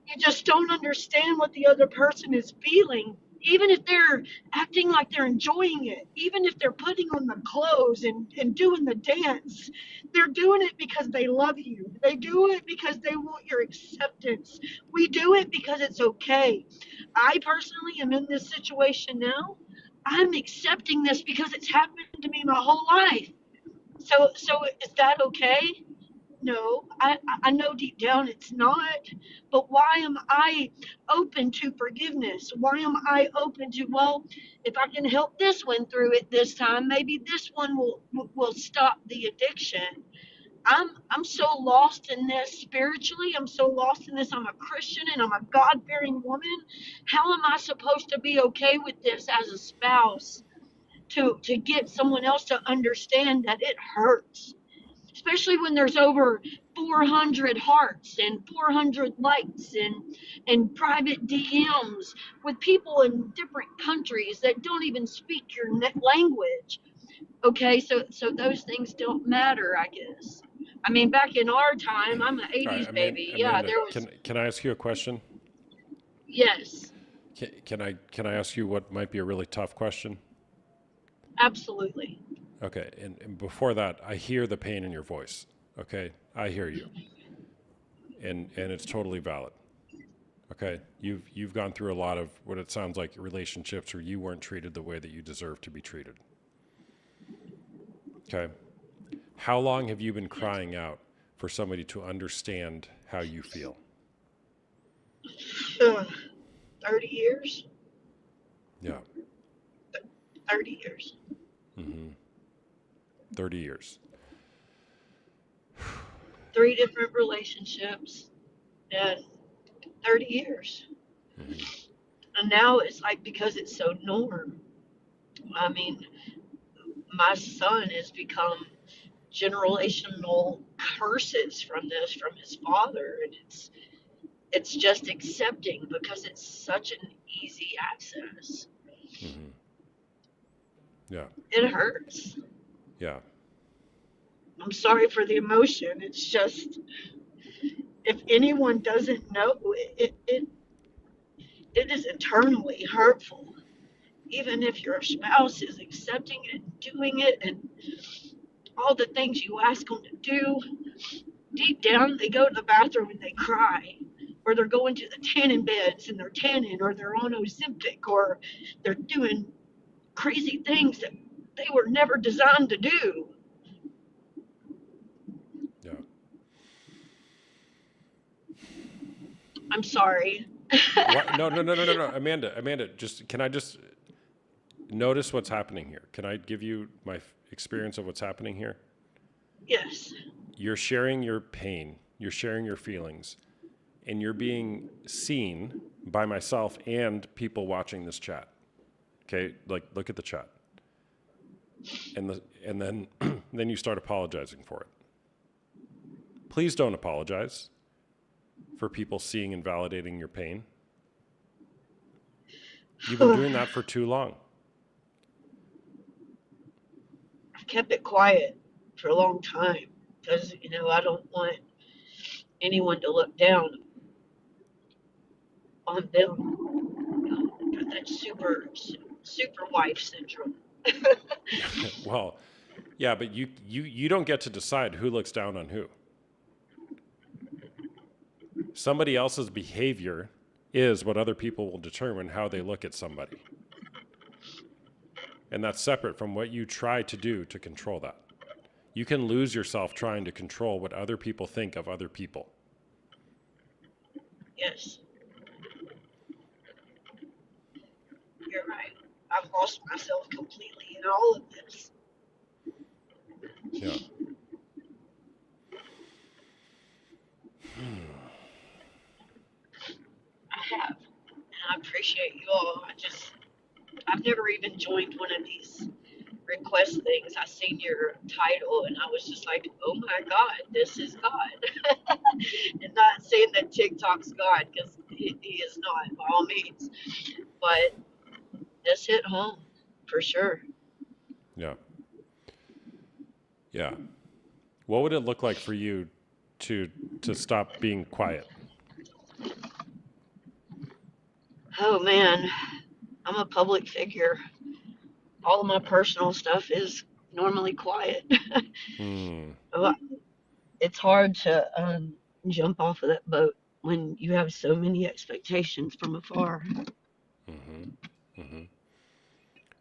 you just don't understand what the other person is feeling. Even if they're acting like they're enjoying it, even if they're putting on the clothes and doing the dance, they're doing it because they love you. They do it because they want your acceptance. We do it because it's okay. I personally am in this situation now. I'm accepting this because it's happened to me my whole life. So is that okay? No, I know deep down it's not. But why am I open to forgiveness? Why am I open to, well, if I can help this one through it this time, maybe this one will stop the addiction. I'm so lost in this spiritually. I'm so lost in this. I'm a Christian and I'm a God-fearing woman. How am I supposed to be okay with this as a spouse to get someone else to understand that it hurts? Especially when there's over 400 hearts and 400 likes and private DMs with people in different countries that don't even speak your language. Okay, so those things don't matter, I guess. I mean, back in our time, I'm an all right, 80s baby. Yeah, Amanda, there was, can I ask you a question? yes, Can I ask you what might be a really tough question? absolutely. Okay, and before that, I hear the pain in your voice. Okay, I hear you, and it's totally valid. Okay, you've gone through a lot of what it sounds like relationships where you weren't treated the way that you deserve to be treated. Okay, how long have you been crying out for somebody to understand how you feel? Ugh, 30 years? Yeah, 30 years. 30 years. 3 different relationships. Yeah, 30 years. And now it's like because it's so norm. I mean, my son has become generational curses from this from his father, and it's just accepting because it's such an easy access. Hmm. Yeah. It hurts. Yeah. I'm sorry for the emotion. It's just, if anyone doesn't know, it is internally hurtful. Even if your spouse is accepting it and doing it and all the things you ask them to do, deep down they go to the bathroom and they cry. Or they're going to the tanning beds and they're tanning, or they're on Ozempic, or they're doing crazy things that they were never designed to do. Yeah. I'm sorry. What? No, no, no, no, no, no. Amanda, can I just notice what's happening here? Can I give you my experience of what's happening here? Yes. You're sharing your pain, you're sharing your feelings, and you're being seen by myself and people watching this chat. Okay? Like, look at the chat. And then then you start apologizing for it. Please don't apologize for people seeing and validating your pain. You've been doing that for too long. I've kept it quiet for a long time because, I don't want anyone to look down on them. Got that super wife syndrome. Well, yeah, but you don't get to decide who looks down on who. Somebody else's behavior is what other people will determine how they look at somebody. And that's separate from what you try to do to control that. You can lose yourself trying to control what other people think of other people. Yes. You're right. I've lost myself completely in all of this. Yeah. I have. And I appreciate you all. I've never even joined one of these request things. I seen your title and I was just like, oh my God, this is God. And not saying that TikTok's God, because he is not by all means. But this hit home for sure. Yeah. Yeah. What would it look like for you to stop being quiet? Oh man, I'm a public figure. All of my personal stuff is normally quiet. It's hard to jump off of that boat when you have so many expectations from afar. Mm-hmm. Mm-hmm.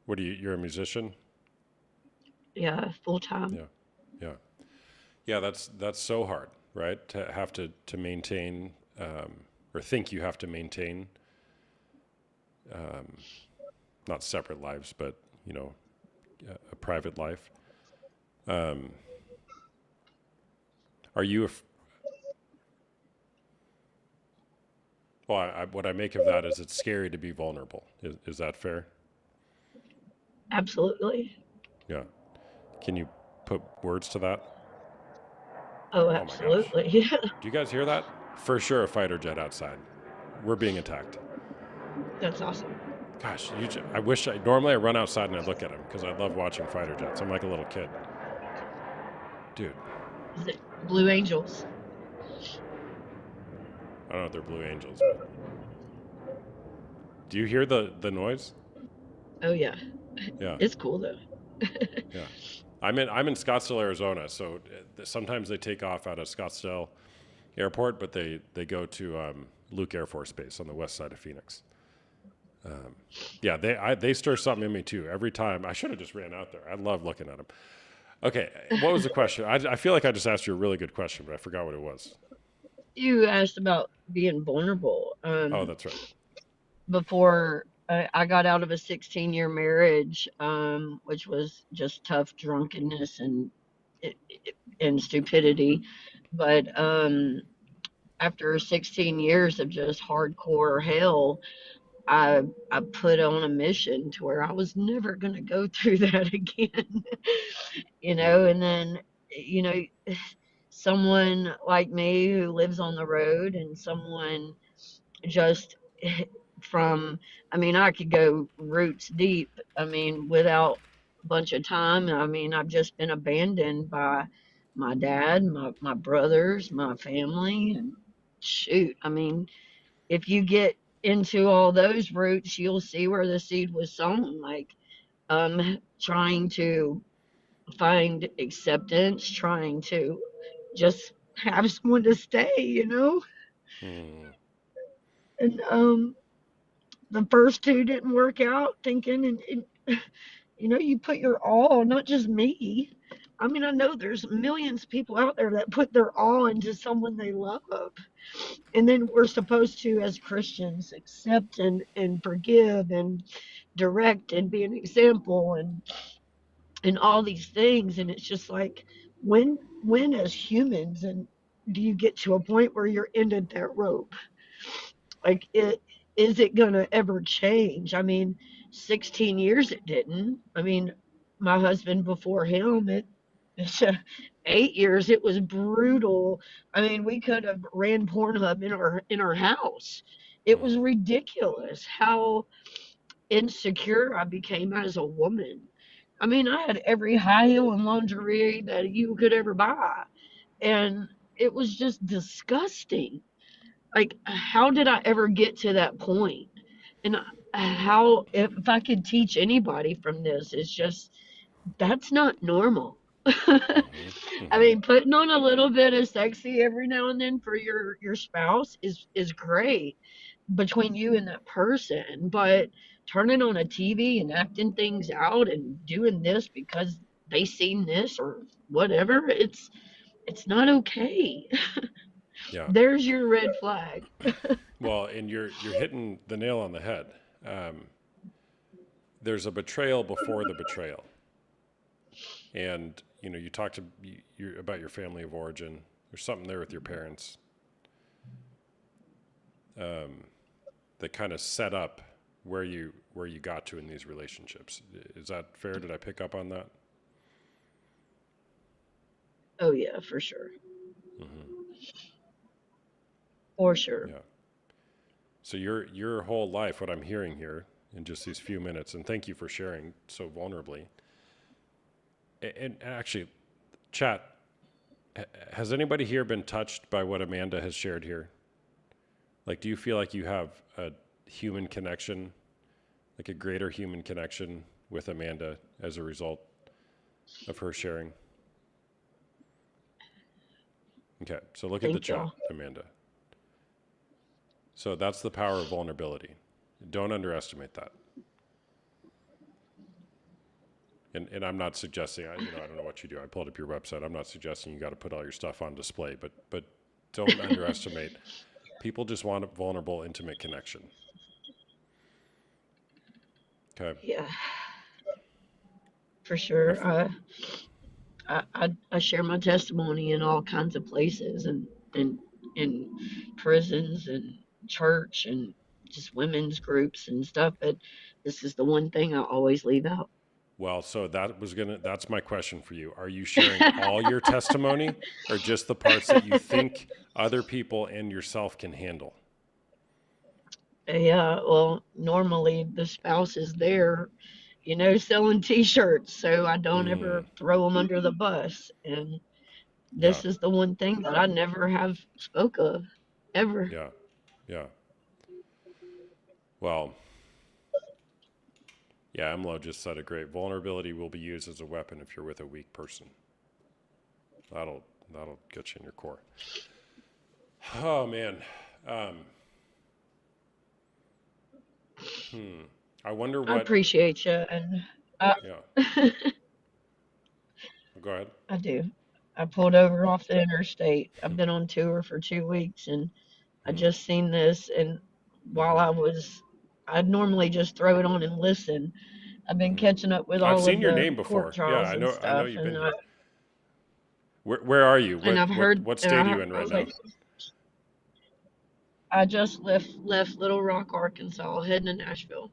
What are you? You're a musician? Yeah, full time. Yeah. Yeah. Yeah. That's so hard, right? To have to maintain, or think you have to maintain, not separate lives, but a private life. Are you? Well, what I make of that is it's scary to be vulnerable. Is that fair? Absolutely. Yeah. Can you put words to that? Oh, Oh my gosh. absolutely. Do you guys hear that? For sure, a fighter jet outside. We're being attacked. That's awesome. Gosh, I wish normally I run outside and I look at them because I love watching fighter jets. I'm like a little kid. Dude. Is it Blue Angels? I don't know if they're Blue Angels, but do you hear the noise? Oh yeah. Yeah. It's cool though. Yeah. I'm in Scottsdale, Arizona, so sometimes they take off out of Scottsdale Airport, but they go to Luke Air Force Base on the west side of Phoenix. Yeah, they stir something in me too. Every time, I should have just ran out there. I love looking at them. Okay, what was the question? I feel like I just asked you a really good question, but I forgot what it was. You asked about being vulnerable. Oh, that's right. Before I got out of a 16-year marriage, which was just tough drunkenness and stupidity. But after 16 years of just hardcore hell, I put on a mission to where I was never going to go through that again. Mm. And then, you know, someone like me who lives on the road and someone just from, I mean, I could go roots deep. I mean, without a bunch of time. I mean, I've just been abandoned by my dad, my brothers, my family, and shoot, I mean, if you get into all those roots, you'll see where the seed was sown, like trying to find acceptance, trying to just have someone to stay. Mm. And the first two didn't work out, thinking, and you put your all, not just me. I mean, I know there's millions of people out there that put their all into someone they love. And then we're supposed to, as Christians, accept and forgive and direct and be an example and all these things. And it's just like, when as humans, and do you get to a point where you're ended that rope? Like, is it gonna ever change? I mean, 16 years it didn't. I mean, my husband before him, it's 8 years. It was brutal. I mean, we could have ran Pornhub in our house. It was Mm. ridiculous how insecure I became as a woman. I mean, I had every high heel and lingerie that you could ever buy, and it was just disgusting. Like, how did I ever get to that point? And how, if I could teach anybody from this, it's just that's not normal. Mhm. I Mhm. mean, putting on a little bit of sexy every now and then for your spouse is great between you and that person, but turning on a TV and acting things out and doing this because they seen this or whatever, it's not okay. Yeah. There's your red flag. Well, and you're hitting the nail on the head. Um, there's a betrayal before the betrayal, and you talked about your family of origin. There's something there with your parents that kind of set up where you got to in these relationships. Is that fair? Did I pick up on that? Oh yeah, for sure. Hmm. For sure. Yeah. So your whole life, what I'm hearing here in just these few minutes, and thank you for sharing so vulnerably. And actually, chat, has anybody here been touched by what Amanda has shared here? Like, do you feel like you have a human connection, like a greater human connection with Amanda as a result of her sharing? Okay, so look at the Thank chat, y'all. Amanda. So that's the power of vulnerability. Don't underestimate that. And I'm not suggesting, I don't know what you do. I pulled up your website. I'm not suggesting you got to put all your stuff on display, but don't underestimate. People just want a vulnerable, intimate connection. Okay. Yeah, for sure. I share my testimony in all kinds of places, and in prisons and church and just women's groups and stuff. But this is the one thing I always leave out. Well, so that's my question for you. Are you sharing all your testimony or just the parts that you think other people and yourself can handle? Yeah, well, normally the spouse is there, selling T-shirts, so I don't Mm, ever throw them under the bus. And yeah, this is the one thing that I never have spoke of, ever. yeah, yeah. Well, yeah, Emlo just said it great. Vulnerability will be used as a weapon if you're with a weak person. That'll get you in your core. Oh man. I wonder I what. appreciate you, and I, Yeah. Go ahead. I do. I pulled over off the interstate. I've been on tour for 2 weeks, and I Hmm. just seen this. And while Hmm. I'd normally just throw it on and listen. I've been Hmm. catching up with I've all seen of your the name court before. Yeah, trials I and know. I know stuff, you've and been here. Where are you? I've heard, What and state are you in I right was now? like, I just left Little Rock, Arkansas, heading to Nashville.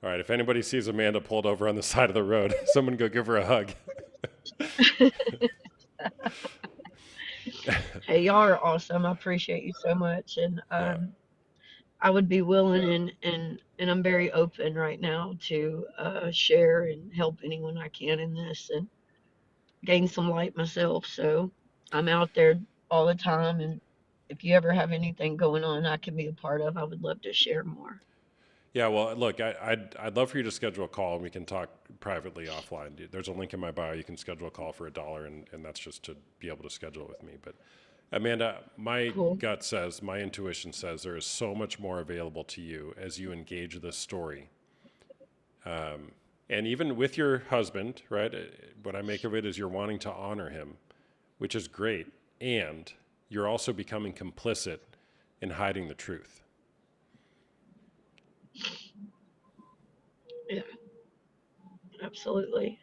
All right, if anybody sees Amanda pulled over on the side of the road, someone go give her a hug. Hey, y'all are awesome. I appreciate you so much, and Yeah. I would be willing and I'm very open right now to share and help anyone I can in this and gain some light myself. So I'm out there all the time, and if you ever have anything going on I can be a part of, I would love to share more. Yeah, well, look, I'd love for you to schedule a call and we can talk privately offline. There's a link in my bio. You can schedule a call for $1, and that's just to be able to schedule it with me. But Amanda, my Cool. gut says, my intuition says there is so much more available to you as you engage this story. And even with your husband, right? What I make of it is you're wanting to honor him, which is great. And you're also becoming complicit in hiding the truth. Yeah, absolutely.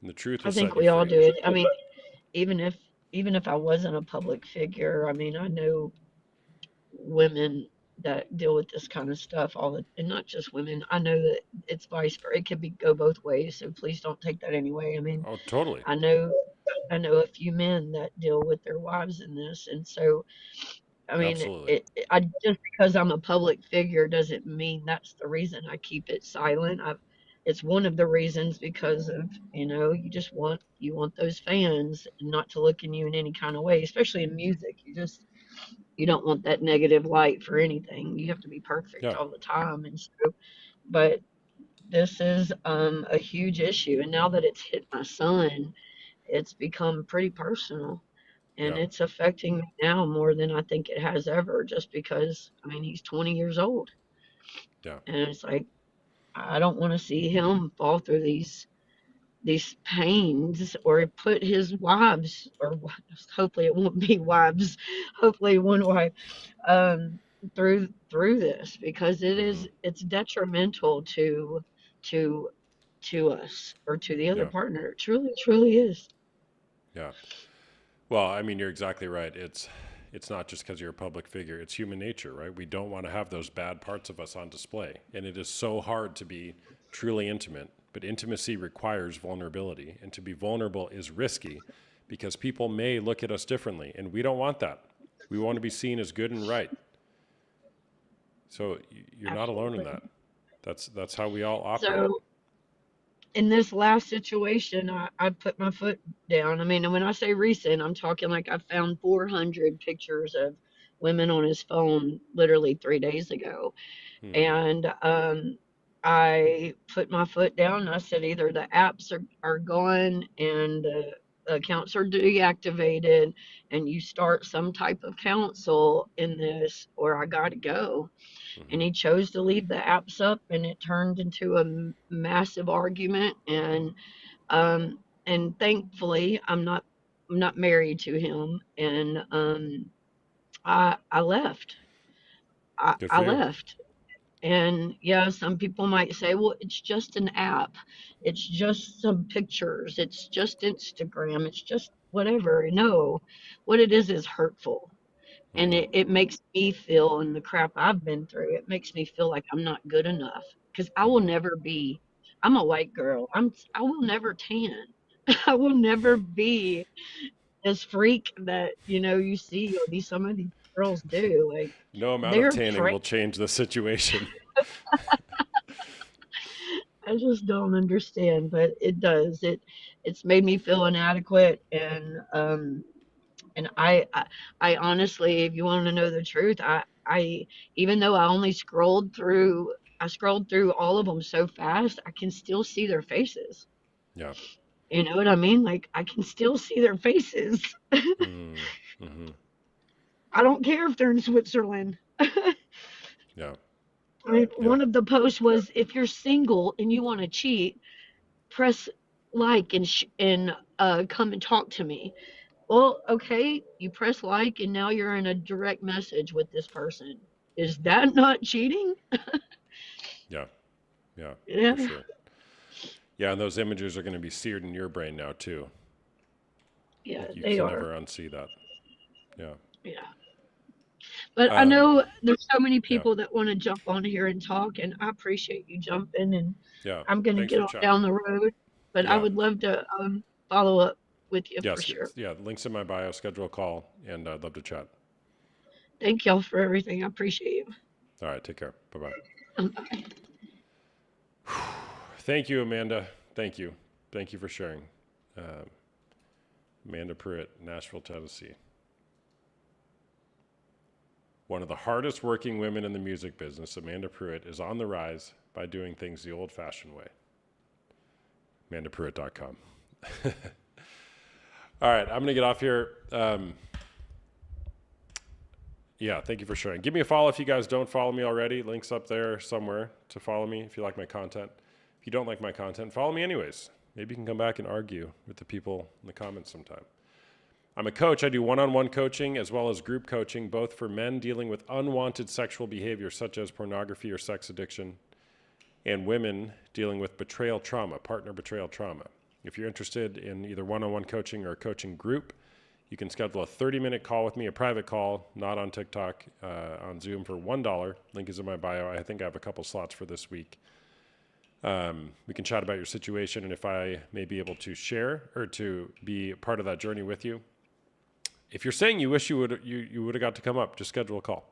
And the truth I will think set you we all free. do it. I mean, even if even if I wasn't a public figure, I mean, I know women that deal with this kind of stuff and not just women. I know that it's vice versa. It could be go both ways, so please don't take that anyway. I mean, Oh, totally. I know I know a few men that deal with their wives in this, and so I mean, Absolutely. I just because I'm a public figure doesn't mean that's the reason I keep it silent. It's one of the reasons because of, you want those fans not to look in you in any kind of way, especially in music. You don't want that negative light for anything. You have to be perfect Yeah. all the time, and so, but this is a huge issue, and now that it's hit my son, it's become pretty personal, and Yeah. it's affecting me now more than I think it has ever, just because, I mean, he's 20 years old, Yeah. and it's like I don't want to see him fall through these pains or put his wives, or hopefully it won't be wives, hopefully one wife, um through this, because Hmm. it's detrimental to to us or to the other Yeah. partner. It truly is. Yeah. Well, I mean, you're exactly right. It's not just because you're a public figure. It's human nature, right? We don't want to have those bad parts of us on display. And it is so hard to be truly intimate, but intimacy requires vulnerability. And to be vulnerable is risky because people may look at us differently, and we don't want that. We want to be seen as good and right. So you're not alone in Absolutely. that. That's how we all operate. So in this last situation, I put my foot down. I mean, and when I say recent, I'm talking like I found 400 pictures of women on his phone literally 3 days ago. Hmm. And I put my foot down and I said, either the apps are gone and the accounts are deactivated and you start some type of counsel in this, or I got to go. And Hmm. he chose to leave the apps up, and it turned into a massive argument. And thankfully I'm not married to him, and I left. Good I for you. left. And yeah, some people might say, well, it's just an app, it's just some pictures, it's just Instagram, it's just whatever. No, what it is hurtful. And Hmm. it makes me feel, and the crap I've been through, it makes me feel like I'm not good enough, because I will Hmm. never be. I'm a white girl. I will never tan. I will never be this freak that you see or these some of these girls do. Like, No amount of they're tanning pra- will change the situation. I just don't understand, but it does. It's made me feel inadequate, and I honestly, if you want to know the truth, I even though I scrolled through all of them so fast, I can still see their faces. Yeah. You know what I mean? Like, I can still see their faces. Mm. Hmm. I don't care if they're in Switzerland. Yeah. I mean, Yeah. one of the posts was, if you're single and you want to cheat, press like and come and talk to me. Well, okay, you press like and now you're in a direct message with this person. Is that not cheating? Yeah. Yeah. For Yeah, sure. Yeah, and those images are going to be seared in your brain now too. yeah, Like you they can are. never unsee that. Yeah. Yeah. But I Um, know there's so many yeah, people that want to jump on here and talk, and I appreciate you jumping. And yeah. I'm going to Thanks get for on chatting. down the road, but I Yeah. would love to follow up with you for Yes. sure. Yeah. Links in my bio. Schedule a call, and I'd love to chat. Thank y'all for everything. I appreciate you. All right. Take care. Bye bye. Bye. Thank you, Amanda. Thank you. Thank you for sharing. Amanda Pruitt, Nashville, Tennessee. One of the hardest working women in the music business, Amanda Pruitt, is on the rise by doing things the old fashioned way. AmandaPruitt.com. All right, I'm going to get off here. Yeah, thank you for sharing. Give me a follow if you guys don't follow me already. Links up there somewhere to follow me if you like my content. If you don't like my content, follow me anyways. Maybe you can come back and argue with the people in the comments sometime. I'm a coach. I do one-on-one coaching as well as group coaching, both for men dealing with unwanted sexual behavior such as pornography or sex addiction, and women dealing with betrayal trauma, partner betrayal trauma. If you're interested in either one-on-one coaching or a coaching group, you can schedule a 30-minute call with me, a private call, not on TikTok, on Zoom for $1. Link is in my bio. I think I have a couple slots for this week. We can chat about your situation and if I may be able to share or to be part of that journey with you. If you're saying you wish you would have got to come up, just schedule a call.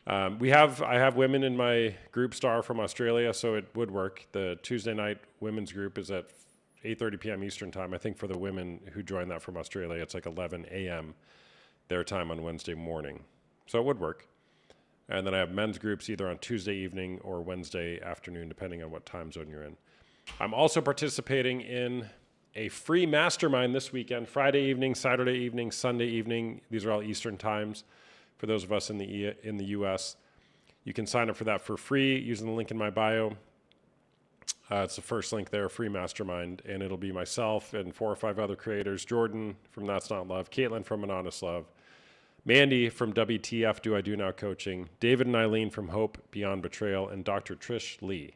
I have women in my group Star from Australia, so it would work. The Tuesday night women's group is at 8:30 p.m. Eastern time. I think for the women who join that from Australia, it's like 11 a.m. their time on Wednesday morning. So it would work. And then I have men's groups either on Tuesday evening or Wednesday afternoon, depending on what time zone you're in. I'm also participating in a free mastermind this weekend, Friday evening, Saturday evening, Sunday evening. These are all Eastern times for those of us in the U.S. You can sign up for that for free using the link in my bio. It's the first link there, free mastermind, and it'll be myself and 4 or 5 other creators, Jordan from That's Not Love, Caitlin from An Honest Love, Mandy from WTF Do I Do Now Coaching, David and Eileen from Hope Beyond Betrayal, and Dr. Trish Lee.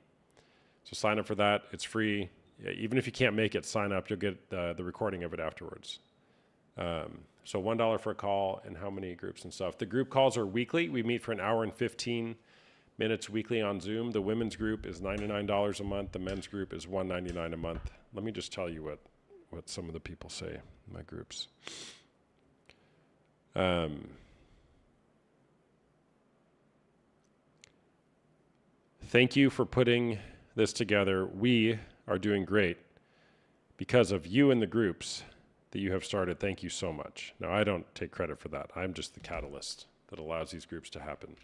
So sign up for that. It's free. Even if you can't make it, sign up. You'll get the recording of it afterwards. So $1 for a call and how many groups and stuff. The group calls are weekly. We meet for an hour and 15 minutes weekly on Zoom. The women's group is $99 a month. The men's group is $199 a month. Let me just tell you what some of the people say in my groups. Thank you for putting this together. We are doing great because of you and the groups that you have started. Thank you so much. Now, I don't take credit for that. I'm just the catalyst that allows these groups to happen,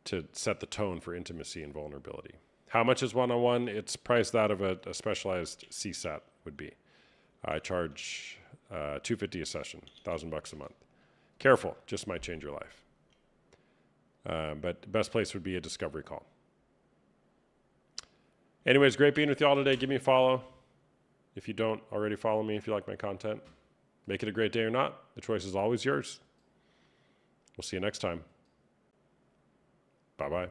to set the tone for intimacy and vulnerability. How much is one-on-one? It's priced out of a specialized CSAT would be. I charge $250 a session, $1,000 a month. Careful, just might change your life. But the best place would be a discovery call. Anyways, great being with you all today. Give me a follow. If you don't already follow me, if you like my content, make it a great day or not. The choice is always yours. We'll see you next time. Bye-bye.